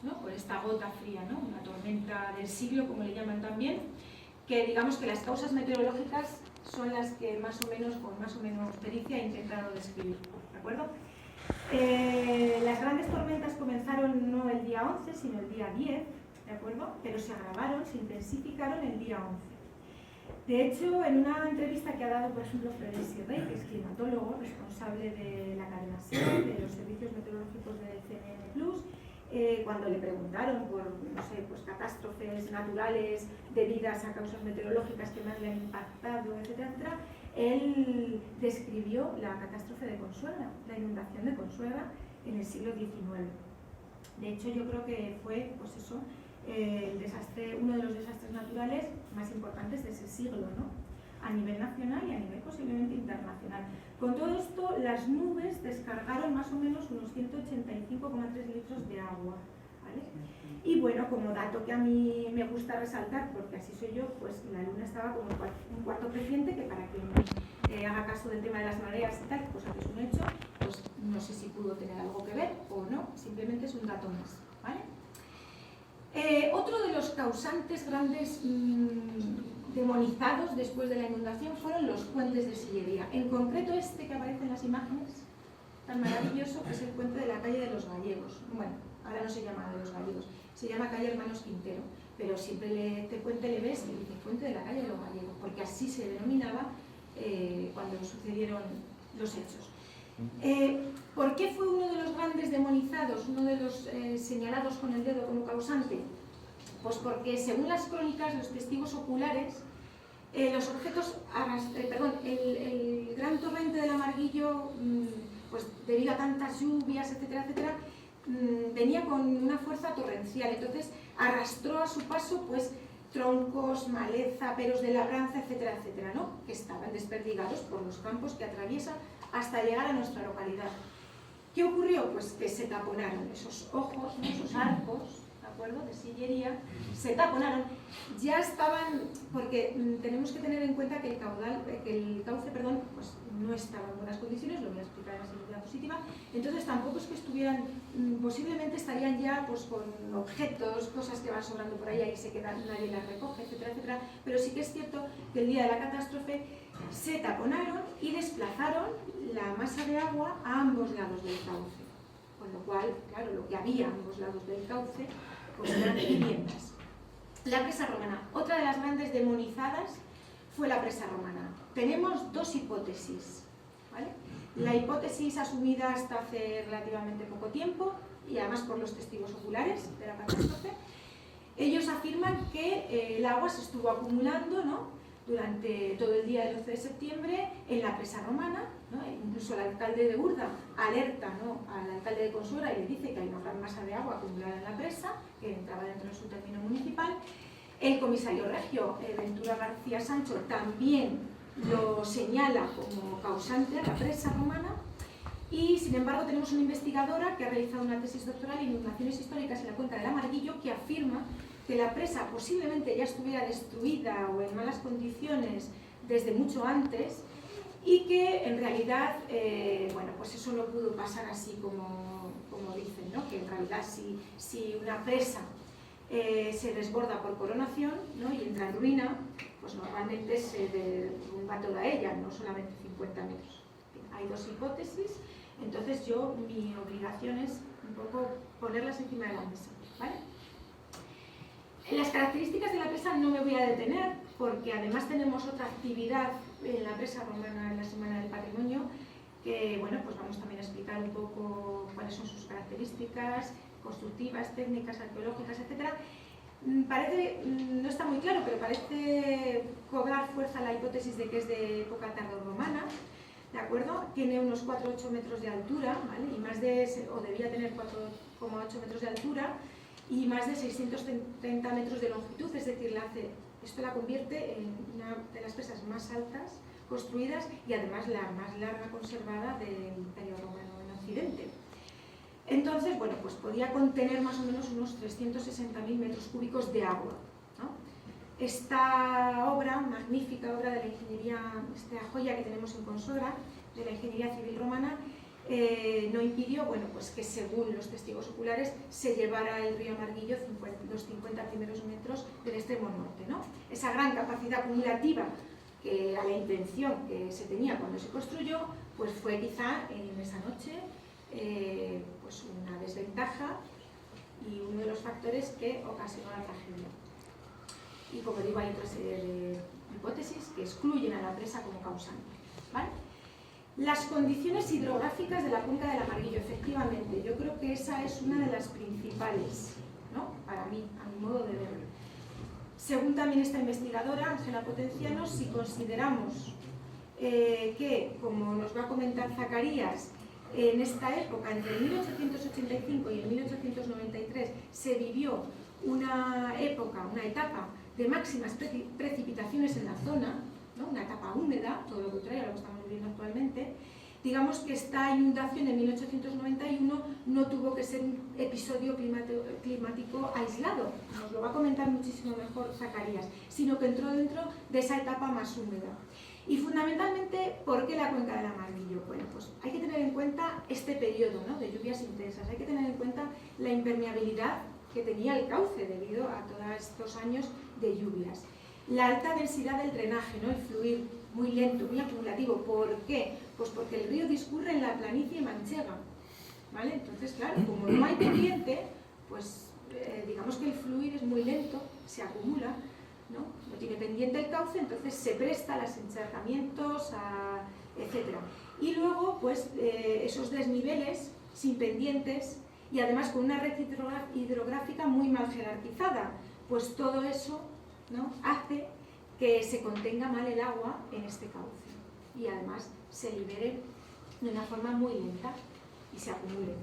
¿no?, por esta gota fría, ¿no?, una tormenta del siglo, como le llaman también, que digamos que las causas meteorológicas son las que más o menos, con más o menos pericia, he intentado describir, ¿de acuerdo? Las grandes tormentas comenzaron no el día 11, sino el día 10, ¿de acuerdo? Pero se agravaron, se intensificaron el día 11. De hecho, en una entrevista que ha dado, por ejemplo, Florencio Rey, que es climatólogo, responsable de la cadena SER, de los servicios meteorológicos del CNN+, cuando le preguntaron por, no sé, pues catástrofes naturales debidas a causas meteorológicas que más le han impactado, etcétera, etcétera, él describió la catástrofe de Consuegra, la inundación de Consuegra en el siglo XIX. De hecho, yo creo que fue, pues eso, uno de los desastres naturales más importantes de ese siglo, ¿no? A nivel nacional y a nivel posiblemente internacional. Con todo esto, las nubes descargaron más o menos unos 185,3 litros de agua, ¿vale? Y bueno, como dato que a mí me gusta resaltar, porque así soy yo, pues la luna estaba como un cuarto creciente, que para quien haga caso del tema de las mareas y tal, cosa que es un hecho, pues no sé si pudo tener algo que ver o no, simplemente es un dato más, ¿vale? Otro de los causantes grandes demonizados después de la inundación fueron los puentes de sillería. En concreto este que aparece en las imágenes, tan maravilloso, que es el puente de la calle de los Gallegos. Bueno, ahora no se llama de los Gallegos, se llama calle Hermanos Quintero, pero siempre este puente le ves y dice puente de la calle de los Gallegos, porque así se denominaba cuando sucedieron los hechos. ¿Por qué fue uno de los grandes demonizados, uno de los señalados con el dedo como causante? Pues porque según las crónicas, los testigos oculares, los objetos, el gran torrente del Amarguillo, pues debido a tantas lluvias, etcétera, etcétera, venía con una fuerza torrencial, entonces arrastró a su paso pues troncos, maleza, pelos de labranza, etcétera, etcétera, ¿no? Que estaban desperdigados por los campos que atraviesan hasta llegar a nuestra localidad. ¿Qué ocurrió? Pues que se taponaron esos ojos, esos arcos, ¿de acuerdo?, de sillería, se taponaron, ya estaban, porque tenemos que tener en cuenta que el cauce, pues no estaba en buenas condiciones, lo voy a explicar en la siguiente diapositiva, entonces tampoco es que estuvieran, posiblemente estarían ya pues con objetos, cosas que van sobrando por ahí, se quedan, nadie las recoge, etcétera, etcétera, pero sí que es cierto que el día de la catástrofe se taponaron y desplazaron la masa de agua a ambos lados del cauce, con lo cual, claro, lo que había a ambos lados del cauce pues eran viviendas. La presa romana, otra de las grandes demonizadas fue la presa romana. Tenemos dos hipótesis, ¿vale? La hipótesis asumida hasta hace relativamente poco tiempo, y además por los testigos oculares de la catástrofe, ellos afirman que el agua se estuvo acumulando, ¿no?, durante todo el día del 11 de septiembre en la presa romana, ¿no? Incluso el alcalde de Urda alerta, ¿no?, al alcalde de Consuegra y le dice que hay una gran masa de agua acumulada en la presa, que entraba dentro de su término municipal. El comisario regio, Ventura García Sancho, también lo señala como causante a la presa romana, y sin embargo tenemos una investigadora que ha realizado una tesis doctoral en inundaciones históricas en la cuenca del Amarguillo, que afirma que la presa posiblemente ya estuviera destruida o en malas condiciones desde mucho antes, y que en realidad, bueno, pues eso no pudo pasar así como dicen, ¿no?, que en realidad si una presa se desborda por coronación, ¿no?, y entra en ruina, pues normalmente se derrumba toda ella, no solamente 50 metros. Hay dos hipótesis, entonces mi obligación es un poco ponerlas encima de la mesa, ¿vale? En las características de la presa no me voy a detener, porque además tenemos otra actividad en la presa romana en la Semana del Patrimonio, que bueno, pues vamos también a explicar un poco cuáles son sus características constructivas, técnicas, arqueológicas, etc. Parece, no está muy claro, pero parece cobrar fuerza la hipótesis de que es de época tardorromana, ¿de acuerdo? Tiene unos 4,8 metros de altura, ¿vale?, y más o debía tener 4,8 metros de altura, y más de 630 metros de longitud, es decir, esto la convierte en una de las presas más altas construidas y además la más larga conservada del Imperio Romano en Occidente. Entonces, bueno, pues podía contener más o menos unos 360.000 metros cúbicos de agua, ¿no? Esta obra, magnífica obra de la ingeniería, esta joya que tenemos en Consuegra, de la ingeniería civil romana, no impidió, bueno, pues que según los testigos oculares se llevara el río Amarguillo los 50 primeros metros del extremo norte, ¿no? Esa gran capacidad acumulativa que a la intención que se tenía cuando se construyó, pues fue quizá en esa noche pues una desventaja, y uno de los factores que ocasionó la tragedia. Y como digo, hay otra serie de hipótesis que excluyen a la presa como causante, ¿vale? Las condiciones hidrográficas de la cuenca del Amarguillo, efectivamente, yo creo que esa es una de las principales, ¿no? Para mí, a mi modo de verlo. Según también esta investigadora, Ángela Potenciano, si consideramos que, como nos va a comentar Zacarías, en esta época, entre el 1885 y el 1893, se vivió una etapa de máximas precipitaciones en la zona, ¿no? Una etapa húmeda, todo lo contrario a lo que estamos viviendo actualmente. Digamos que esta inundación en 1891 no tuvo que ser un episodio climático aislado, nos lo va a comentar muchísimo mejor Zacarías, sino que entró dentro de esa etapa más húmeda. Y fundamentalmente, ¿por qué la cuenca del Amarguillo? Bueno, pues hay que tener en cuenta este periodo, ¿no?, de lluvias intensas, hay que tener en cuenta la impermeabilidad que tenía el cauce debido a todos estos años de lluvias. La alta densidad del drenaje, ¿no?, el fluir muy lento, muy acumulativo. ¿Por qué? Pues porque el río discurre en la planicie manchega, ¿vale? Entonces, claro, como no hay pendiente, pues digamos que el fluir es muy lento, se acumula, ¿no? No tiene pendiente el cauce, entonces se presta a los encharcamientos, etc. Y luego, pues esos desniveles sin pendientes y además con una red hidrográfica muy mal jerarquizada, pues todo eso, ¿no?, hace que se contenga mal el agua en este cauce y además se libere de una forma muy lenta y se acumule.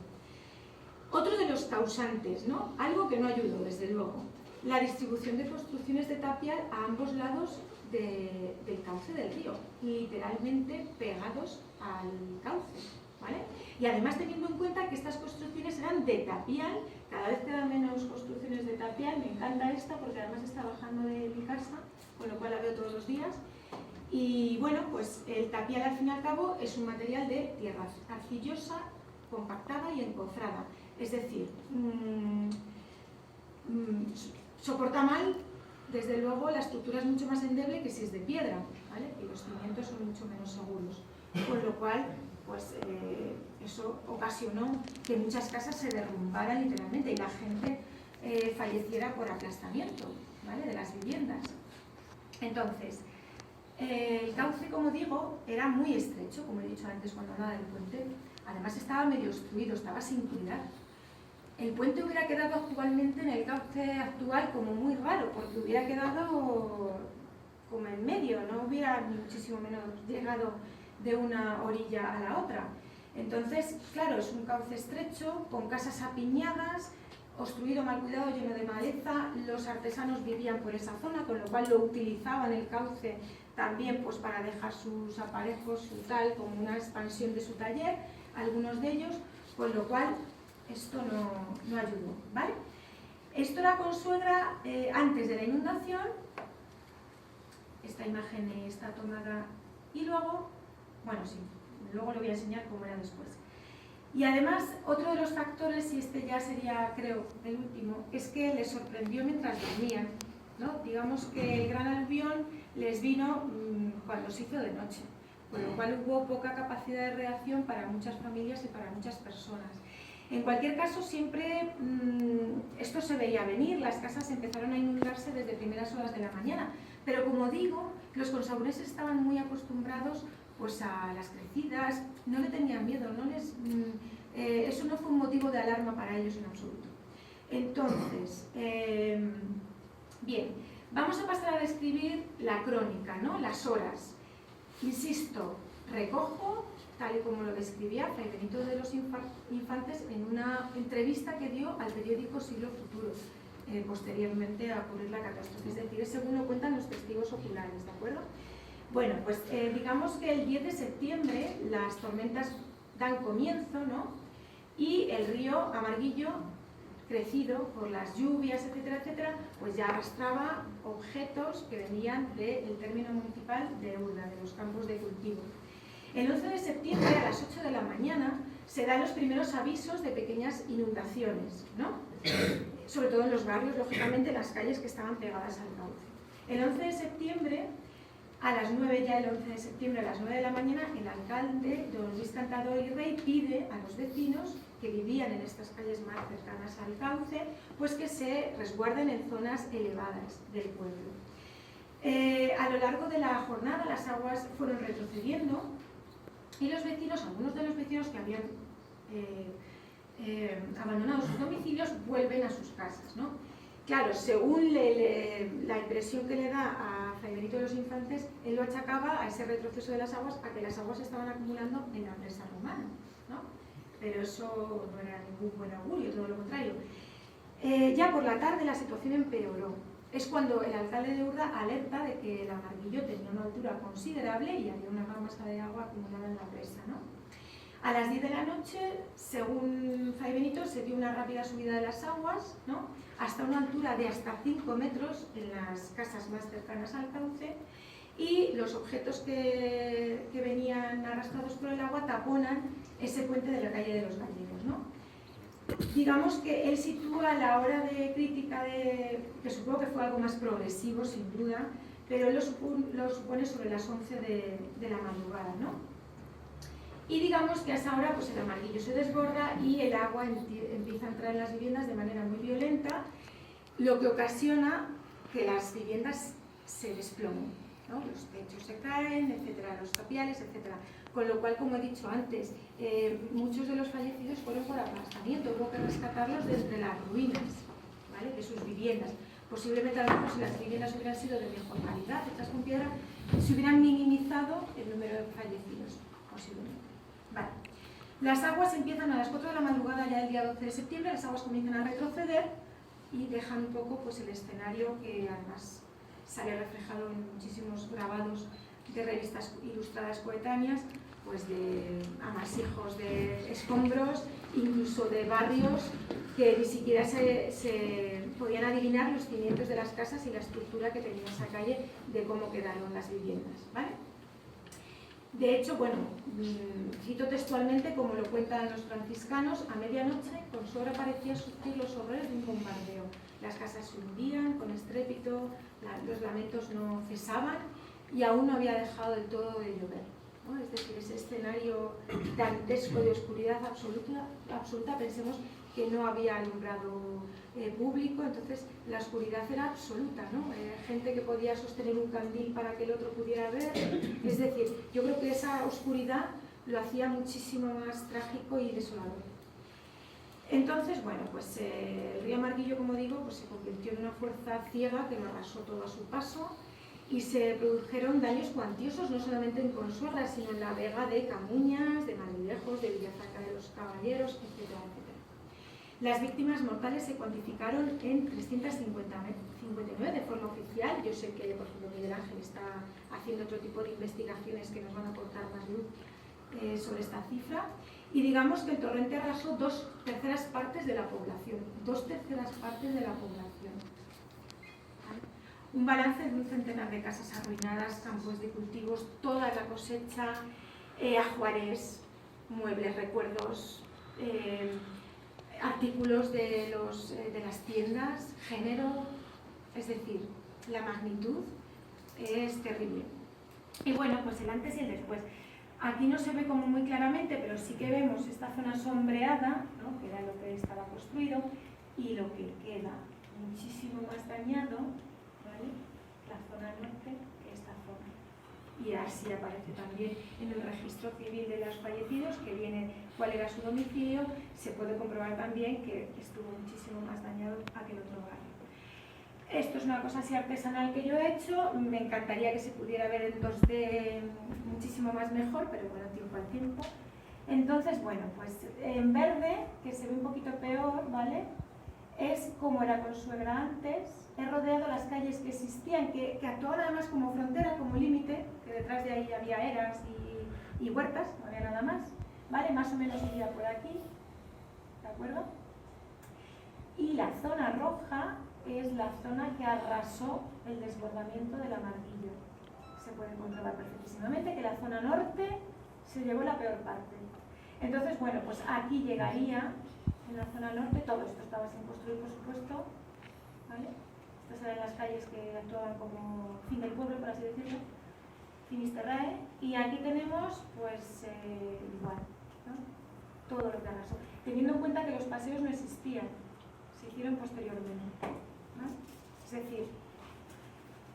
Otro de los causantes, ¿no?, algo que no ayudó, desde luego, la distribución de construcciones de tapial a ambos lados del cauce del río, literalmente pegados al cauce, ¿vale? Y además teniendo en cuenta que estas construcciones eran de tapial, cada vez quedan menos construcciones de tapial, me encanta esta porque además está bajando de mi casa, con lo cual la veo todos los días. Y bueno, pues el tapial al fin y al cabo es un material de tierra arcillosa, compactada y encofrada, es decir, soporta mal, desde luego la estructura es mucho más endeble que si es de piedra, ¿vale? Y los cimientos son mucho menos seguros, con lo cual pues eso ocasionó que muchas casas se derrumbaran literalmente y la gente falleciera por aplastamiento, ¿vale?, de las viviendas. Entonces, el cauce, como digo, era muy estrecho, como he dicho antes cuando hablaba del puente. Además estaba medio obstruido, estaba sin cuidar. El puente hubiera quedado actualmente en el cauce actual como muy raro, porque hubiera quedado como en medio, no hubiera ni muchísimo menos llegado de una orilla a la otra. Entonces, claro, es un cauce estrecho, con casas apiñadas, obstruido, mal cuidado, lleno de maleza. Los artesanos vivían por esa zona, con lo cual lo utilizaban el cauce también pues para dejar sus aparejos, su tal, como una expansión de su taller, algunos de ellos, con lo cual esto no ayudó, ¿vale? Esto era Consuegra antes de la inundación. Esta imagen está tomada y luego, bueno, sí, luego lo voy a enseñar cómo era después. Y además, otro de los factores, y este ya sería, creo, el último, es que les sorprendió mientras dormían, ¿no? Digamos que el gran aluvión les vino cuando se hizo de noche, con lo cual hubo poca capacidad de reacción para muchas familias y para muchas personas. En cualquier caso, siempre esto se veía venir, las casas empezaron a inundarse desde primeras horas de la mañana, pero como digo, los consabuneses estaban muy acostumbrados pues a las crecidas, no le tenían miedo, eso no fue un motivo de alarma para ellos en absoluto. Entonces, bien, vamos a pasar a describir la crónica, ¿no?, las horas. Insisto, recojo, tal y como lo describía Fray Benito de los Infantes en una entrevista que dio al periódico Siglo Futuro, posteriormente a ocurrir la catástrofe, es decir, es según lo cuentan los testigos oculares, ¿de acuerdo? Bueno, pues digamos que el 10 de septiembre las tormentas dan comienzo, ¿no?, y el río Amarguillo, crecido por las lluvias, etcétera, etcétera, pues ya arrastraba objetos que venían del término municipal de Urda, de los campos de cultivo. El 11 de septiembre, a las 8 de la mañana, se dan los primeros avisos de pequeñas inundaciones, ¿no?, sobre todo en los barrios, lógicamente, en las calles que estaban pegadas al cauce. El 11 de septiembre A las 9, ya el 11 de septiembre, a las 9 de la mañana, el alcalde, don Luis Cantador y Rey, pide a los vecinos que vivían en estas calles más cercanas al cauce, pues que se resguarden en zonas elevadas del pueblo. A lo largo de la jornada las aguas fueron retrocediendo y los vecinos, algunos de los vecinos que habían abandonado sus domicilios, vuelven a sus casas, ¿no? Claro, según la impresión que le da a Fray Benito de los Infantes, él lo achacaba a ese retroceso de las aguas, a que las aguas se estaban acumulando en la presa romana, ¿no? Pero eso no era ningún buen augurio, todo lo contrario. Ya por la tarde la situación empeoró. Es cuando el alcalde de Urda alerta de que el Amarguillo tenía una altura considerable y había una gran masa de agua acumulada en la presa, ¿no? A las 10 de la noche, según Fray Benito, se dio una rápida subida de las aguas, ¿no? Hasta una altura de hasta 5 metros en las casas más cercanas al cauce, y los objetos que venían arrastrados por el agua taponan ese puente de la calle de los Gallegos, ¿no? Digamos que él sitúa la hora de crítica, que supongo que fue algo más progresivo, sin duda, pero él lo supone sobre las 11 de la madrugada, ¿no? Y digamos que a esa hora pues el Amarguillo se desborda y el agua empieza a entrar en las viviendas de manera muy violenta, lo que ocasiona que las viviendas se desplomen, ¿no? Los techos se caen, etcétera, los tapiales, etcétera. Con lo cual, como he dicho antes, muchos de los fallecidos fueron por aplastamiento, hubo que rescatarlos de entre las ruinas, ¿vale?, de sus viviendas. Posiblemente, a lo mejor, si las viviendas hubieran sido de mejor calidad, hechas con piedra, se hubieran minimizado el número de fallecidos, posiblemente. Vale. Las aguas empiezan a las 4 de la madrugada, ya el día 12 de septiembre, las aguas comienzan a retroceder y dejan un poco pues, el escenario que además sale reflejado en muchísimos grabados de revistas ilustradas coetáneas, pues de amasijos de escombros, incluso de barrios que ni siquiera se podían adivinar los cimientos de las casas y la estructura que tenía esa calle, de cómo quedaron las viviendas, ¿vale? De hecho, bueno, cito textualmente como lo cuentan los franciscanos: a medianoche con su hora parecía sufrir los horrores de un bombardeo. Las casas se hundían con estrépito, los lamentos no cesaban y aún no había dejado del todo de llover, ¿no? Es decir, ese escenario dantesco de oscuridad absoluta, pensemos que no había alumbrado público, entonces la oscuridad era absoluta, ¿no? Gente que podía sostener un candil para que el otro pudiera ver, es decir, yo creo que esa oscuridad lo hacía muchísimo más trágico y desolador. Entonces, bueno, pues el río Amarguillo, como digo, pues se convirtió en una fuerza ciega que lo arrasó todo a su paso y se produjeron daños cuantiosos, no solamente en Consuegra, sino en la vega de Camuñas, de Madrilejos, de Villafranca de los Caballeros, etcétera, etcétera. Las víctimas mortales se cuantificaron en 359 de forma oficial. Yo sé que, por ejemplo, Miguel Ángel está haciendo otro tipo de investigaciones que nos van a aportar más luz sobre esta cifra. Y digamos que el torrente arrasó 2/3 partes de la población. 2/3 partes de la población. ¿Vale? Un balance de un centenar de casas arruinadas, campos de cultivos, toda la cosecha, ajuares, muebles, recuerdos, artículos de las tiendas, género, es decir, la magnitud es terrible. Y bueno, pues el antes y el después. Aquí no se ve como muy claramente, pero sí que vemos esta zona sombreada, ¿no?, que era lo que estaba construido, y lo que queda muchísimo más dañado, ¿vale?, la zona norte, que esta zona. Y así aparece también en el registro civil de los fallecidos, que viene cuál era su domicilio. Se puede comprobar también que estuvo muchísimo más dañado aquel otro barrio. Esto es una cosa así artesanal que yo he hecho. Me encantaría que se pudiera ver en 2D muchísimo más mejor, pero bueno, tiempo al tiempo. Entonces, bueno, pues en verde, que se ve un poquito peor, ¿vale?, es como era Consuegra antes. He rodeado las calles que existían, que actuaban además como frontera, como límite, que detrás de ahí había eras y huertas, no había nada más, ¿vale? Más o menos iría por aquí, ¿de acuerdo? Y la zona roja es la zona que arrasó el desbordamiento del Amarguillo. Se puede comprobar perfectísimamente que la zona norte se llevó la peor parte. Entonces, bueno, pues aquí llegaría, en la zona norte, todo esto estaba sin construir, por supuesto, ¿vale? Estas eran las calles que actuaban como fin del pueblo, por así decirlo. Finisterrae, y aquí tenemos, pues, igual, ¿no? Todo lo que arrasó. Teniendo en cuenta que los paseos no existían, se hicieron posteriormente, ¿no? Es decir,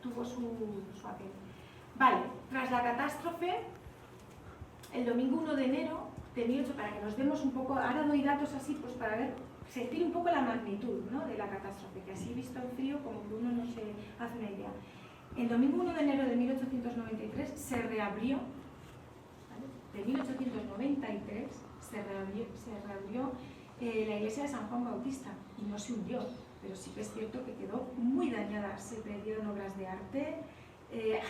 tuvo su aquel. Vale, tras la catástrofe, el domingo 1 de enero de 1800, para que nos demos un poco, ahora doy datos así, pues para ver, sentir un poco la magnitud, ¿no?, de la catástrofe, que así visto en frío, como que uno no se hace una idea. El domingo 1 de enero de 1893 se reabrió, ¿vale?, de 1893 se reabrió la iglesia de San Juan Bautista, y no se hundió, pero sí que es cierto que quedó muy dañada. Se perdieron obras de arte,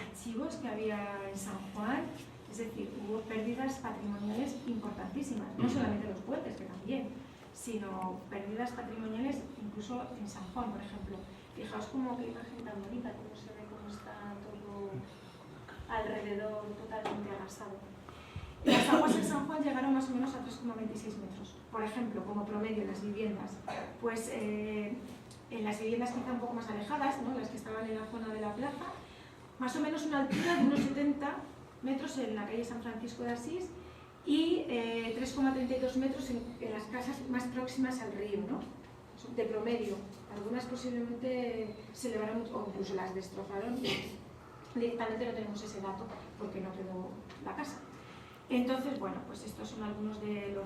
archivos que había en San Juan, es decir, hubo pérdidas patrimoniales importantísimas, no solamente los puentes, que también, sino pérdidas patrimoniales incluso en San Juan, por ejemplo. Fijaos cómo qué imagen tan bonita, cómo se ve, cómo está todo alrededor totalmente arrasado. Las aguas en San Juan llegaron más o menos a 3,26 metros, por ejemplo, como promedio en las viviendas. Pues en las viviendas quizá un poco más alejadas, ¿no?, las que estaban en la zona de la plaza, más o menos una altura de unos 70 metros en la calle San Francisco de Asís y 3,32 metros en las casas más próximas al río, ¿no?, de promedio. Algunas posiblemente se elevaron mucho, o incluso las destrozaron, y directamente no tenemos ese dato porque no quedó la casa. Entonces, bueno, pues estos son algunos de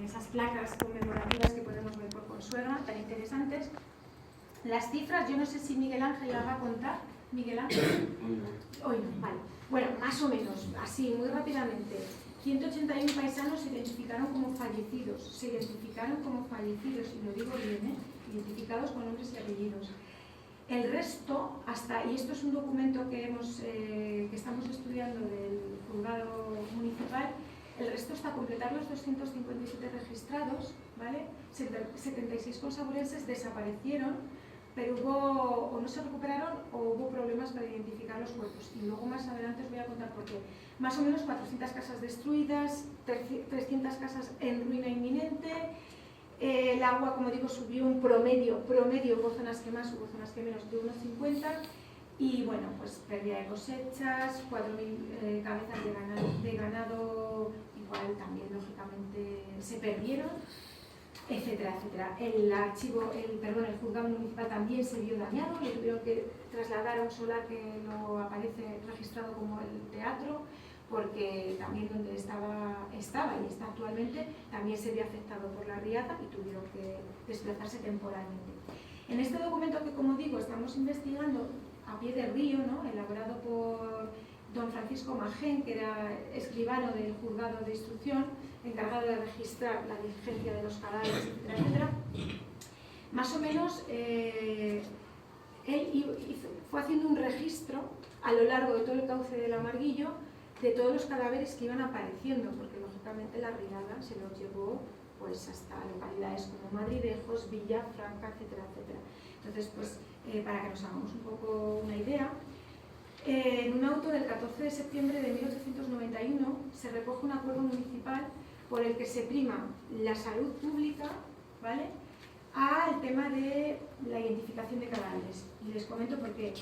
esas placas conmemorativas que podemos ver por Consuegra, tan interesantes. Las cifras, yo no sé si Miguel Ángel las va a contar. ¿Miguel Ángel? Hoy no, vale. Bueno, más o menos, así, muy rápidamente. 181 paisanos se identificaron como fallecidos, y lo digo bien, identificados con nombres y apellidos. El resto, y esto es un documento que estamos estudiando del juzgado municipal, el resto hasta completar los 257 registrados, ¿vale? 76 consaburenses desaparecieron, pero o no se recuperaron o hubo problemas para identificar los cuerpos. Y luego más adelante os voy a contar por qué. Más o menos 400 casas destruidas, 300 casas en ruina inminente. El agua, como digo, subió un promedio, hubo zonas que más, hubo zonas que menos, de unos 50. Y bueno, pues pérdida de cosechas, 4.000 cabezas de ganado, igual también lógicamente se perdieron, etcétera, etcétera. El juzgado municipal también se vio dañado, le tuvieron que trasladar a un solar que no aparece registrado como el teatro, porque también donde estaba y está actualmente, también se vio afectado por la riada y tuvieron que desplazarse temporalmente. En este documento que, como digo, estamos investigando a pie de río, ¿no?, elaborado por don Francisco Magén, que era escribano del juzgado de instrucción, encargado de registrar la diligencia de los cadáveres, etcétera, etcétera. Más o menos, él fue haciendo un registro a lo largo de todo el cauce del Amarguillo de todos los cadáveres que iban apareciendo, porque lógicamente la riada se los llevó pues hasta localidades como Madridejos, Villafranca, etcétera, etcétera. Entonces, pues, para que nos hagamos un poco una idea, en un auto del 14 de septiembre de 1891 se recoge un acuerdo municipal por el que se prima la salud pública, ¿vale?, al tema de la identificación de cadáveres. Y les comento por qué.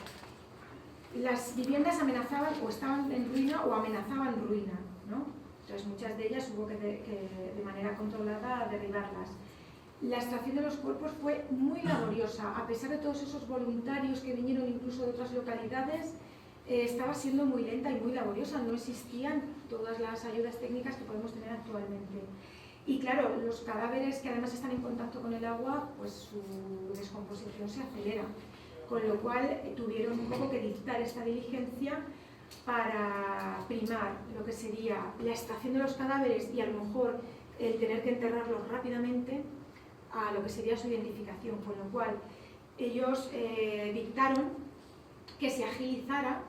Las viviendas amenazaban o estaban en ruina o amenazaban ruina, ¿no? Entonces muchas de ellas hubo que de manera controlada derribarlas. La extracción de los cuerpos fue muy laboriosa, a pesar de todos esos voluntarios que vinieron incluso de otras localidades, estaba siendo muy lenta y muy laboriosa, no existían todas las ayudas técnicas que podemos tener actualmente. Y claro, los cadáveres que además están en contacto con el agua, pues su descomposición se acelera, con lo cual tuvieron un poco que dictar esta diligencia para primar lo que sería la extracción de los cadáveres y a lo mejor el tener que enterrarlos rápidamente a lo que sería su identificación, con lo cual ellos dictaron que se agilizara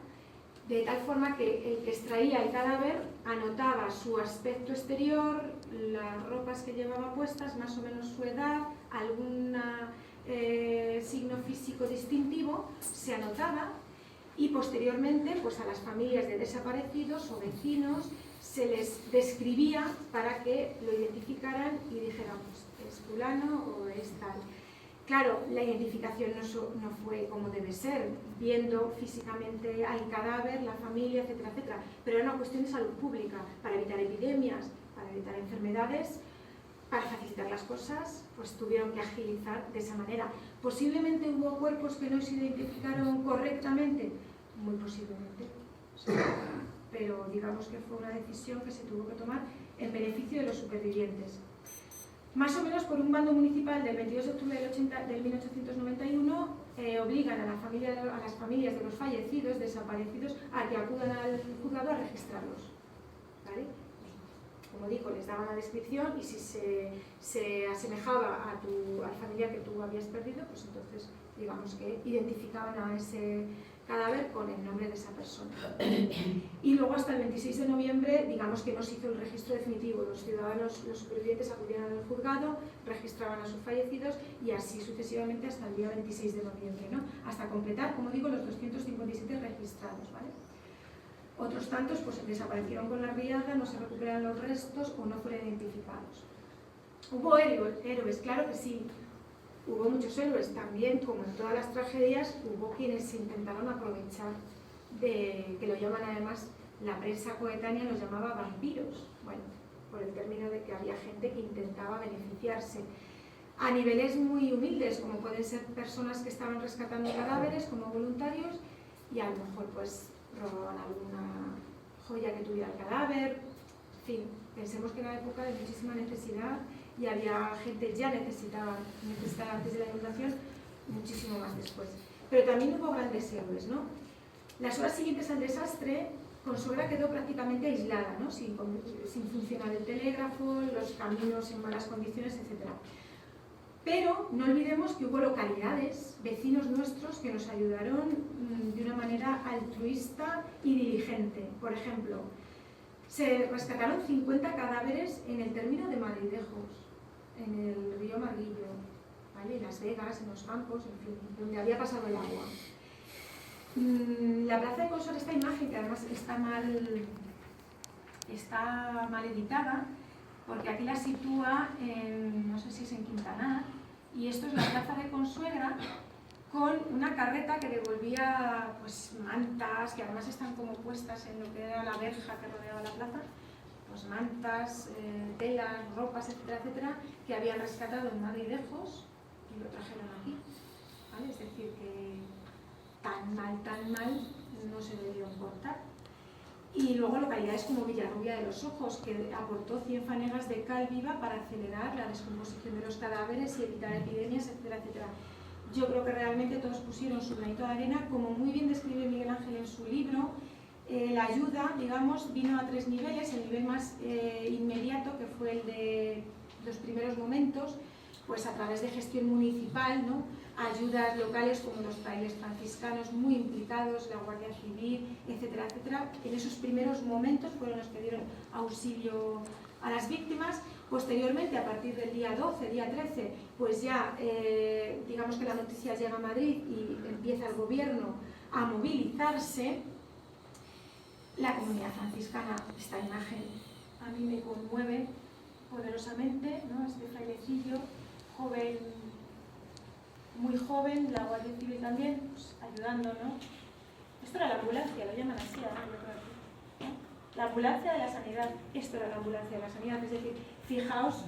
de tal forma que el que extraía el cadáver anotaba su aspecto exterior, las ropas que llevaba puestas, más o menos su edad, algún signo físico distintivo, se anotaba y posteriormente pues a las familias de desaparecidos o vecinos se les describía para que lo identificaran y dijeran, pues, es fulano o es tal. Claro, la identificación no fue como debe ser, viendo físicamente al cadáver, la familia, etcétera, etcétera, pero era una cuestión de salud pública, para evitar epidemias, para evitar enfermedades, para facilitar las cosas, pues tuvieron que agilizar de esa manera. Posiblemente hubo cuerpos que no se identificaron correctamente, muy posiblemente, pero digamos que fue una decisión que se tuvo que tomar en beneficio de los supervivientes. Más o menos por un mando municipal del 22 de octubre del 1891 obligan a las familias de los fallecidos, desaparecidos, a que acudan al juzgado a registrarlos, ¿vale? Como digo, les daban la descripción y si se asemejaba al familiar que tú habías perdido, pues entonces digamos que identificaban a ese cadáver con el nombre de esa persona. Y luego hasta el 26 de noviembre, digamos que no se hizo el registro definitivo. Los ciudadanos, los supervivientes acudían al juzgado, registraban a sus fallecidos y así sucesivamente hasta el día 26 de noviembre, ¿no? Hasta completar, como digo, los 257 registrados, ¿vale? Otros tantos pues desaparecieron con la riada, no se recuperan los restos o no fueron identificados. ¿Hubo héroes? Claro que sí. Hubo muchos héroes. También, como en todas las tragedias, hubo quienes se intentaron aprovechar de, que lo llaman además, la prensa coetánea los llamaba vampiros. Bueno, por el término de que había gente que intentaba beneficiarse. A niveles muy humildes, como pueden ser personas que estaban rescatando cadáveres como voluntarios y a lo mejor pues robaban alguna joya que tuviera el cadáver. En fin, pensemos que era una época de muchísima necesidad y había gente ya necesitaba antes de la inundación, muchísimo más después. Pero también hubo grandes héroes, ¿no? Las horas siguientes al desastre, Consuegra quedó prácticamente aislada, ¿no? Sin funcionar el telégrafo, los caminos en malas condiciones, etc. Pero no olvidemos que hubo localidades, vecinos nuestros, que nos ayudaron de una manera altruista y diligente. Por ejemplo, se rescataron 50 cadáveres en el término de Madridejos, en el río Marguillo, ¿vale? En Las Vegas, en los campos, en fin, donde había pasado el agua. La plaza de Consuegra, esta imagen, que además está mal editada, porque aquí la sitúa en, no sé si es en Quintanar, y esto es la plaza de Consuegra con una carreta que devolvía pues mantas, que además están como puestas en lo que era la verja que rodeaba la plaza, pues mantas, telas, ropas, etcétera, etcétera, que habían rescatado en Madridejos y lo trajeron aquí, ¿vale? Es decir, que tan mal no se debieron cortar. Y luego localidades como Villarrubia de los Ojos, que aportó 100 fanegas de cal viva para acelerar la descomposición de los cadáveres y evitar epidemias, etcétera, etcétera. Yo creo que realmente todos pusieron su granito de arena, como muy bien describe Miguel Ángel en su libro. La ayuda, digamos, vino a 3 niveles. El nivel más inmediato, que fue el de los primeros momentos, pues a través de gestión municipal, ¿no? Ayudas locales como los frailes franciscanos muy implicados, la Guardia Civil, etcétera, etcétera. En esos primeros momentos fueron los que dieron auxilio a las víctimas. Posteriormente, a partir del día 12, día 13, pues ya digamos que la noticia llega a Madrid y empieza el gobierno a movilizarse. La comunidad franciscana, esta imagen a mí me conmueve poderosamente, ¿no? Este frailecillo joven, muy joven, la Guardia Civil también, pues, ayudando, ¿no? Esto era la ambulancia, lo llaman así, ¿no? La ambulancia de la sanidad, esto era la ambulancia de la sanidad, es decir, fijaos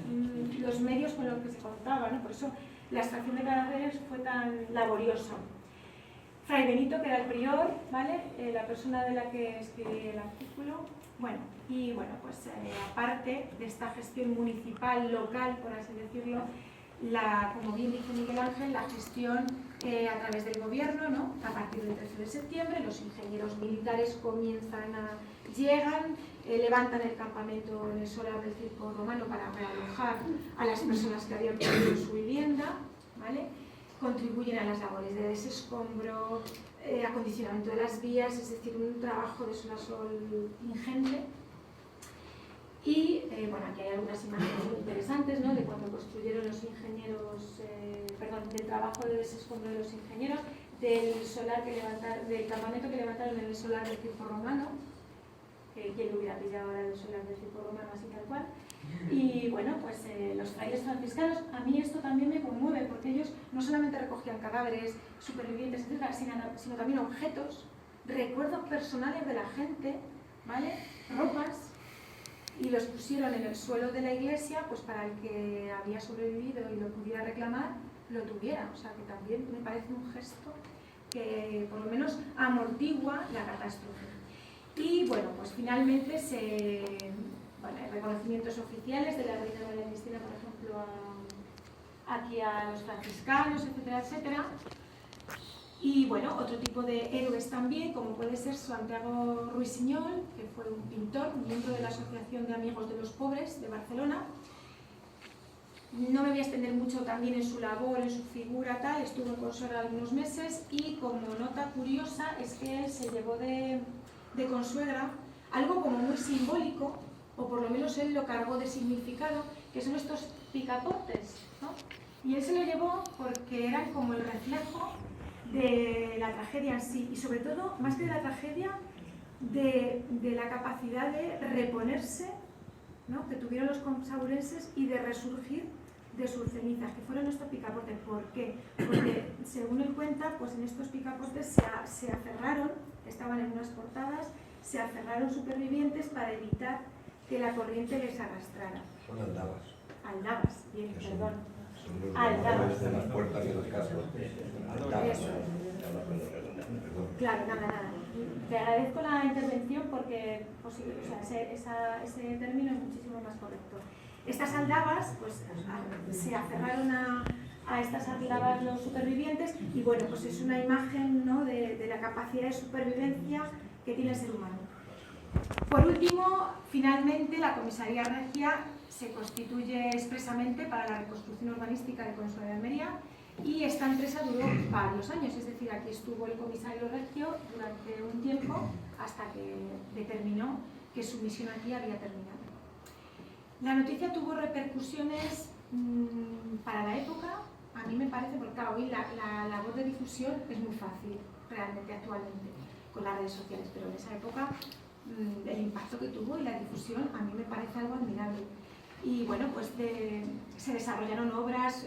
los medios con los que se contaba, ¿no? Por eso la extracción de cadáveres fue tan laboriosa. Fray Benito, que era el prior, ¿vale? La persona de la que escribí el artículo. Bueno, y bueno, pues aparte de esta gestión municipal, local, por así decirlo, como bien dice Miguel Ángel, la gestión a través del gobierno, ¿no? A partir del 13 de septiembre, los ingenieros militares llegan, levantan el campamento en el solar del Circo Romano para realojar a las personas que habían perdido su vivienda, ¿vale? Contribuyen a las labores de desescombro, acondicionamiento de las vías, es decir, un trabajo de sol a sol ingente. Y bueno, aquí hay algunas imágenes muy interesantes, ¿no? De cuando construyeron los ingenieros, del trabajo de desescombro de los ingenieros, del campamento que levantaron en el solar del Circo Romano, ¿quién lo hubiera pillado ahora del solar del Circo Romano así tal cual? Y bueno, pues los frailes franciscanos, a mí esto también me conmueve, porque ellos no solamente recogían cadáveres, supervivientes, etcétera, sino también objetos, recuerdos personales de la gente, ¿vale? Ropas, y los pusieron en el suelo de la iglesia, pues para el que había sobrevivido y lo pudiera reclamar, lo tuviera. O sea que también me parece un gesto que por lo menos amortigua la catástrofe. Y bueno, pues finalmente hay reconocimientos oficiales de la reina María Cristina, por ejemplo, aquí a los franciscanos, etcétera, etcétera. Y bueno, otro tipo de héroes también, como puede ser Santiago Ruiseñol, que fue un pintor, miembro de la Asociación de Amigos de los Pobres de Barcelona. No me voy a extender mucho también en su labor, en su figura, tal. Estuvo en Consuegra algunos meses y como nota curiosa es que él se llevó de Consuegra algo como muy simbólico, o por lo menos él lo cargó de significado, que son estos picaportes, ¿no? Y él se lo llevó porque eran como el reflejo de la tragedia en sí, y sobre todo, más que de la tragedia, de la capacidad de reponerse, ¿no?, que tuvieron los consaburenses y de resurgir de sus cenizas, que fueron estos picaportes. ¿Por qué? Porque, según él cuenta, pues en estos picaportes se aferraron, estaban en unas portadas, se aferraron supervivientes para evitar que la corriente les arrastrara. Son aldabas. Aldabas, bien, perdón. Son los Aldabas. de las puertas de las casas. Aldabas. Eso. Perdón. Claro, nada. Te agradezco la intervención porque pues, ese término es muchísimo más correcto. Estas aldabas, pues se aferraron a estas aldabas los supervivientes y bueno, pues es una imagen, ¿no?, de la capacidad de supervivencia que tiene el ser humano. Por último, finalmente, la Comisaría Regia se constituye expresamente para la reconstrucción urbanística de Consuegra de Almería y esta empresa duró varios años, es decir, aquí estuvo el comisario Regio durante un tiempo hasta que determinó que su misión aquí había terminado. La noticia tuvo repercusiones para la época, a mí me parece, porque claro, hoy la labor de difusión es muy fácil realmente actualmente con las redes sociales, pero en esa época el impacto que tuvo y la difusión a mí me parece algo admirable. Y bueno, pues se desarrollaron obras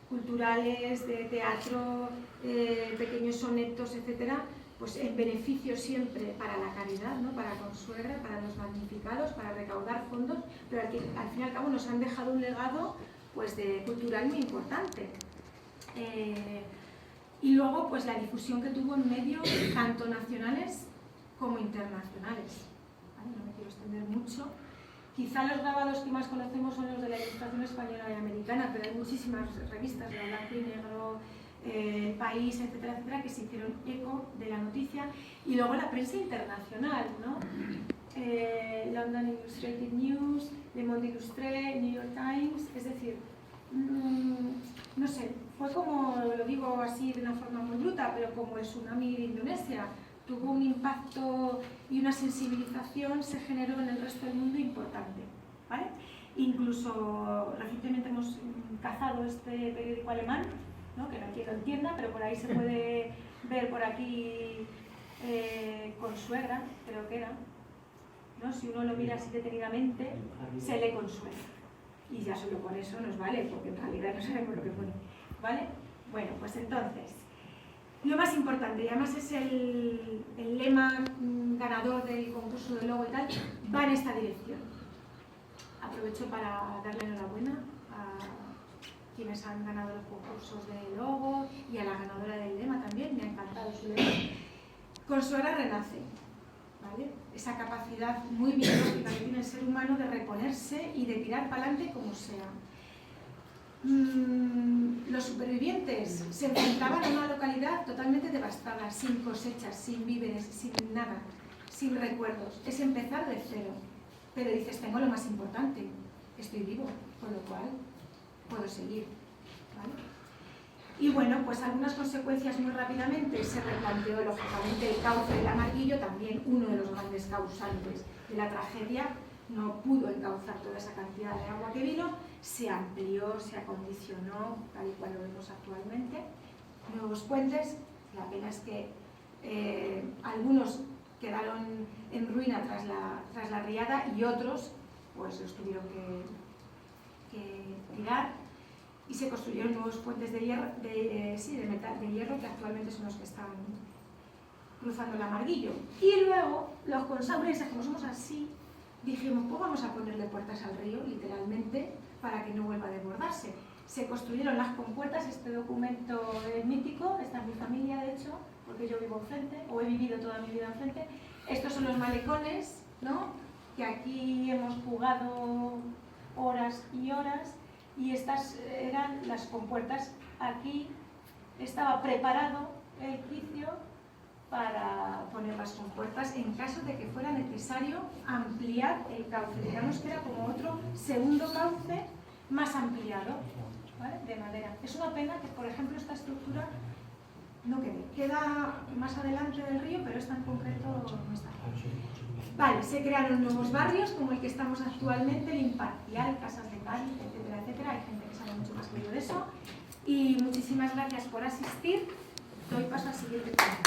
culturales, de teatro, pequeños sonetos, etcétera, pues en beneficio siempre para la caridad, ¿no?, para Consuegra, para los damnificados, para recaudar fondos, pero al fin y al cabo nos han dejado un legado pues cultural muy importante. Y luego pues la difusión que tuvo en medios tanto nacionales como internacionales. ¿Vale? No me quiero extender mucho. Quizá los grabados que más conocemos son los de la Ilustración española y americana, pero hay muchísimas revistas de blanco y negro, El País, etcétera, etcétera, que se hicieron eco de la noticia. Y luego la prensa internacional, ¿no? London Illustrated News, Le Monde Illustré, New York Times, es decir, no sé, fue como, lo digo así de una forma muy bruta, pero como el tsunami de Indonesia, tuvo un impacto y una sensibilización, se generó en el resto del mundo importante, ¿vale? Incluso recientemente hemos cazado este periódico alemán, ¿no?, que no hay quien lo entienda, pero por ahí se puede ver por aquí Consuegra, creo que era, ¿no? Si uno lo mira así detenidamente, se lee Consuegra. Y ya solo por eso nos vale, porque en realidad no sabemos lo que pone, ¿vale? Bueno, pues entonces, lo más importante, y además es el lema ganador del concurso de logo y tal, va en esta dirección. Aprovecho para darle enhorabuena a quienes han ganado los concursos de logo y a la ganadora del lema también, me ha encantado su lema. Consuegra renace, ¿vale? Esa capacidad muy biológica que tiene el ser humano de reponerse y de tirar para adelante como sea. Los supervivientes se enfrentaban a una localidad totalmente devastada, sin cosechas, sin víveres, sin nada, sin recuerdos. Es empezar de cero. Pero dices, tengo lo más importante, estoy vivo, con lo cual puedo seguir, ¿vale? Y bueno, pues algunas consecuencias muy rápidamente. Se replanteó lógicamente el cauce del Amarguillo, también uno de los grandes causantes de la tragedia. No pudo encauzar toda esa cantidad de agua que vino, se amplió, se acondicionó, tal y cual lo vemos actualmente. Nuevos puentes, la pena es que algunos quedaron en ruina tras la riada y otros pues los tuvieron que tirar. y se construyeron nuevos puentes de hierro, de hierro que actualmente son los que están cruzando el Amarguillo. Y luego los consabrenses, como somos así, dijimos, pues vamos a ponerle puertas al río, literalmente, para que no vuelva a desbordarse. Se construyeron las compuertas, este documento es mítico, esta es mi familia de hecho, porque yo vivo enfrente, o he vivido toda mi vida enfrente. Estos son los malecones, ¿no? Que aquí hemos jugado horas y horas, y estas eran las compuertas. Aquí estaba preparado el edificio para poner las compuertas en caso de que fuera necesario ampliar el cauce. Digamos que era como otro segundo cauce más ampliado, ¿vale? De madera. Es una pena que, por ejemplo, esta estructura no quede. Queda más adelante del río, pero esta en concreto no está. Vale, se crearon nuevos barrios como el que estamos actualmente, el Imparcial, Casas de Cádiz, etcétera, etcétera. Hay gente que sabe mucho más que yo de eso. Y muchísimas gracias por asistir. Doy paso al siguiente punto.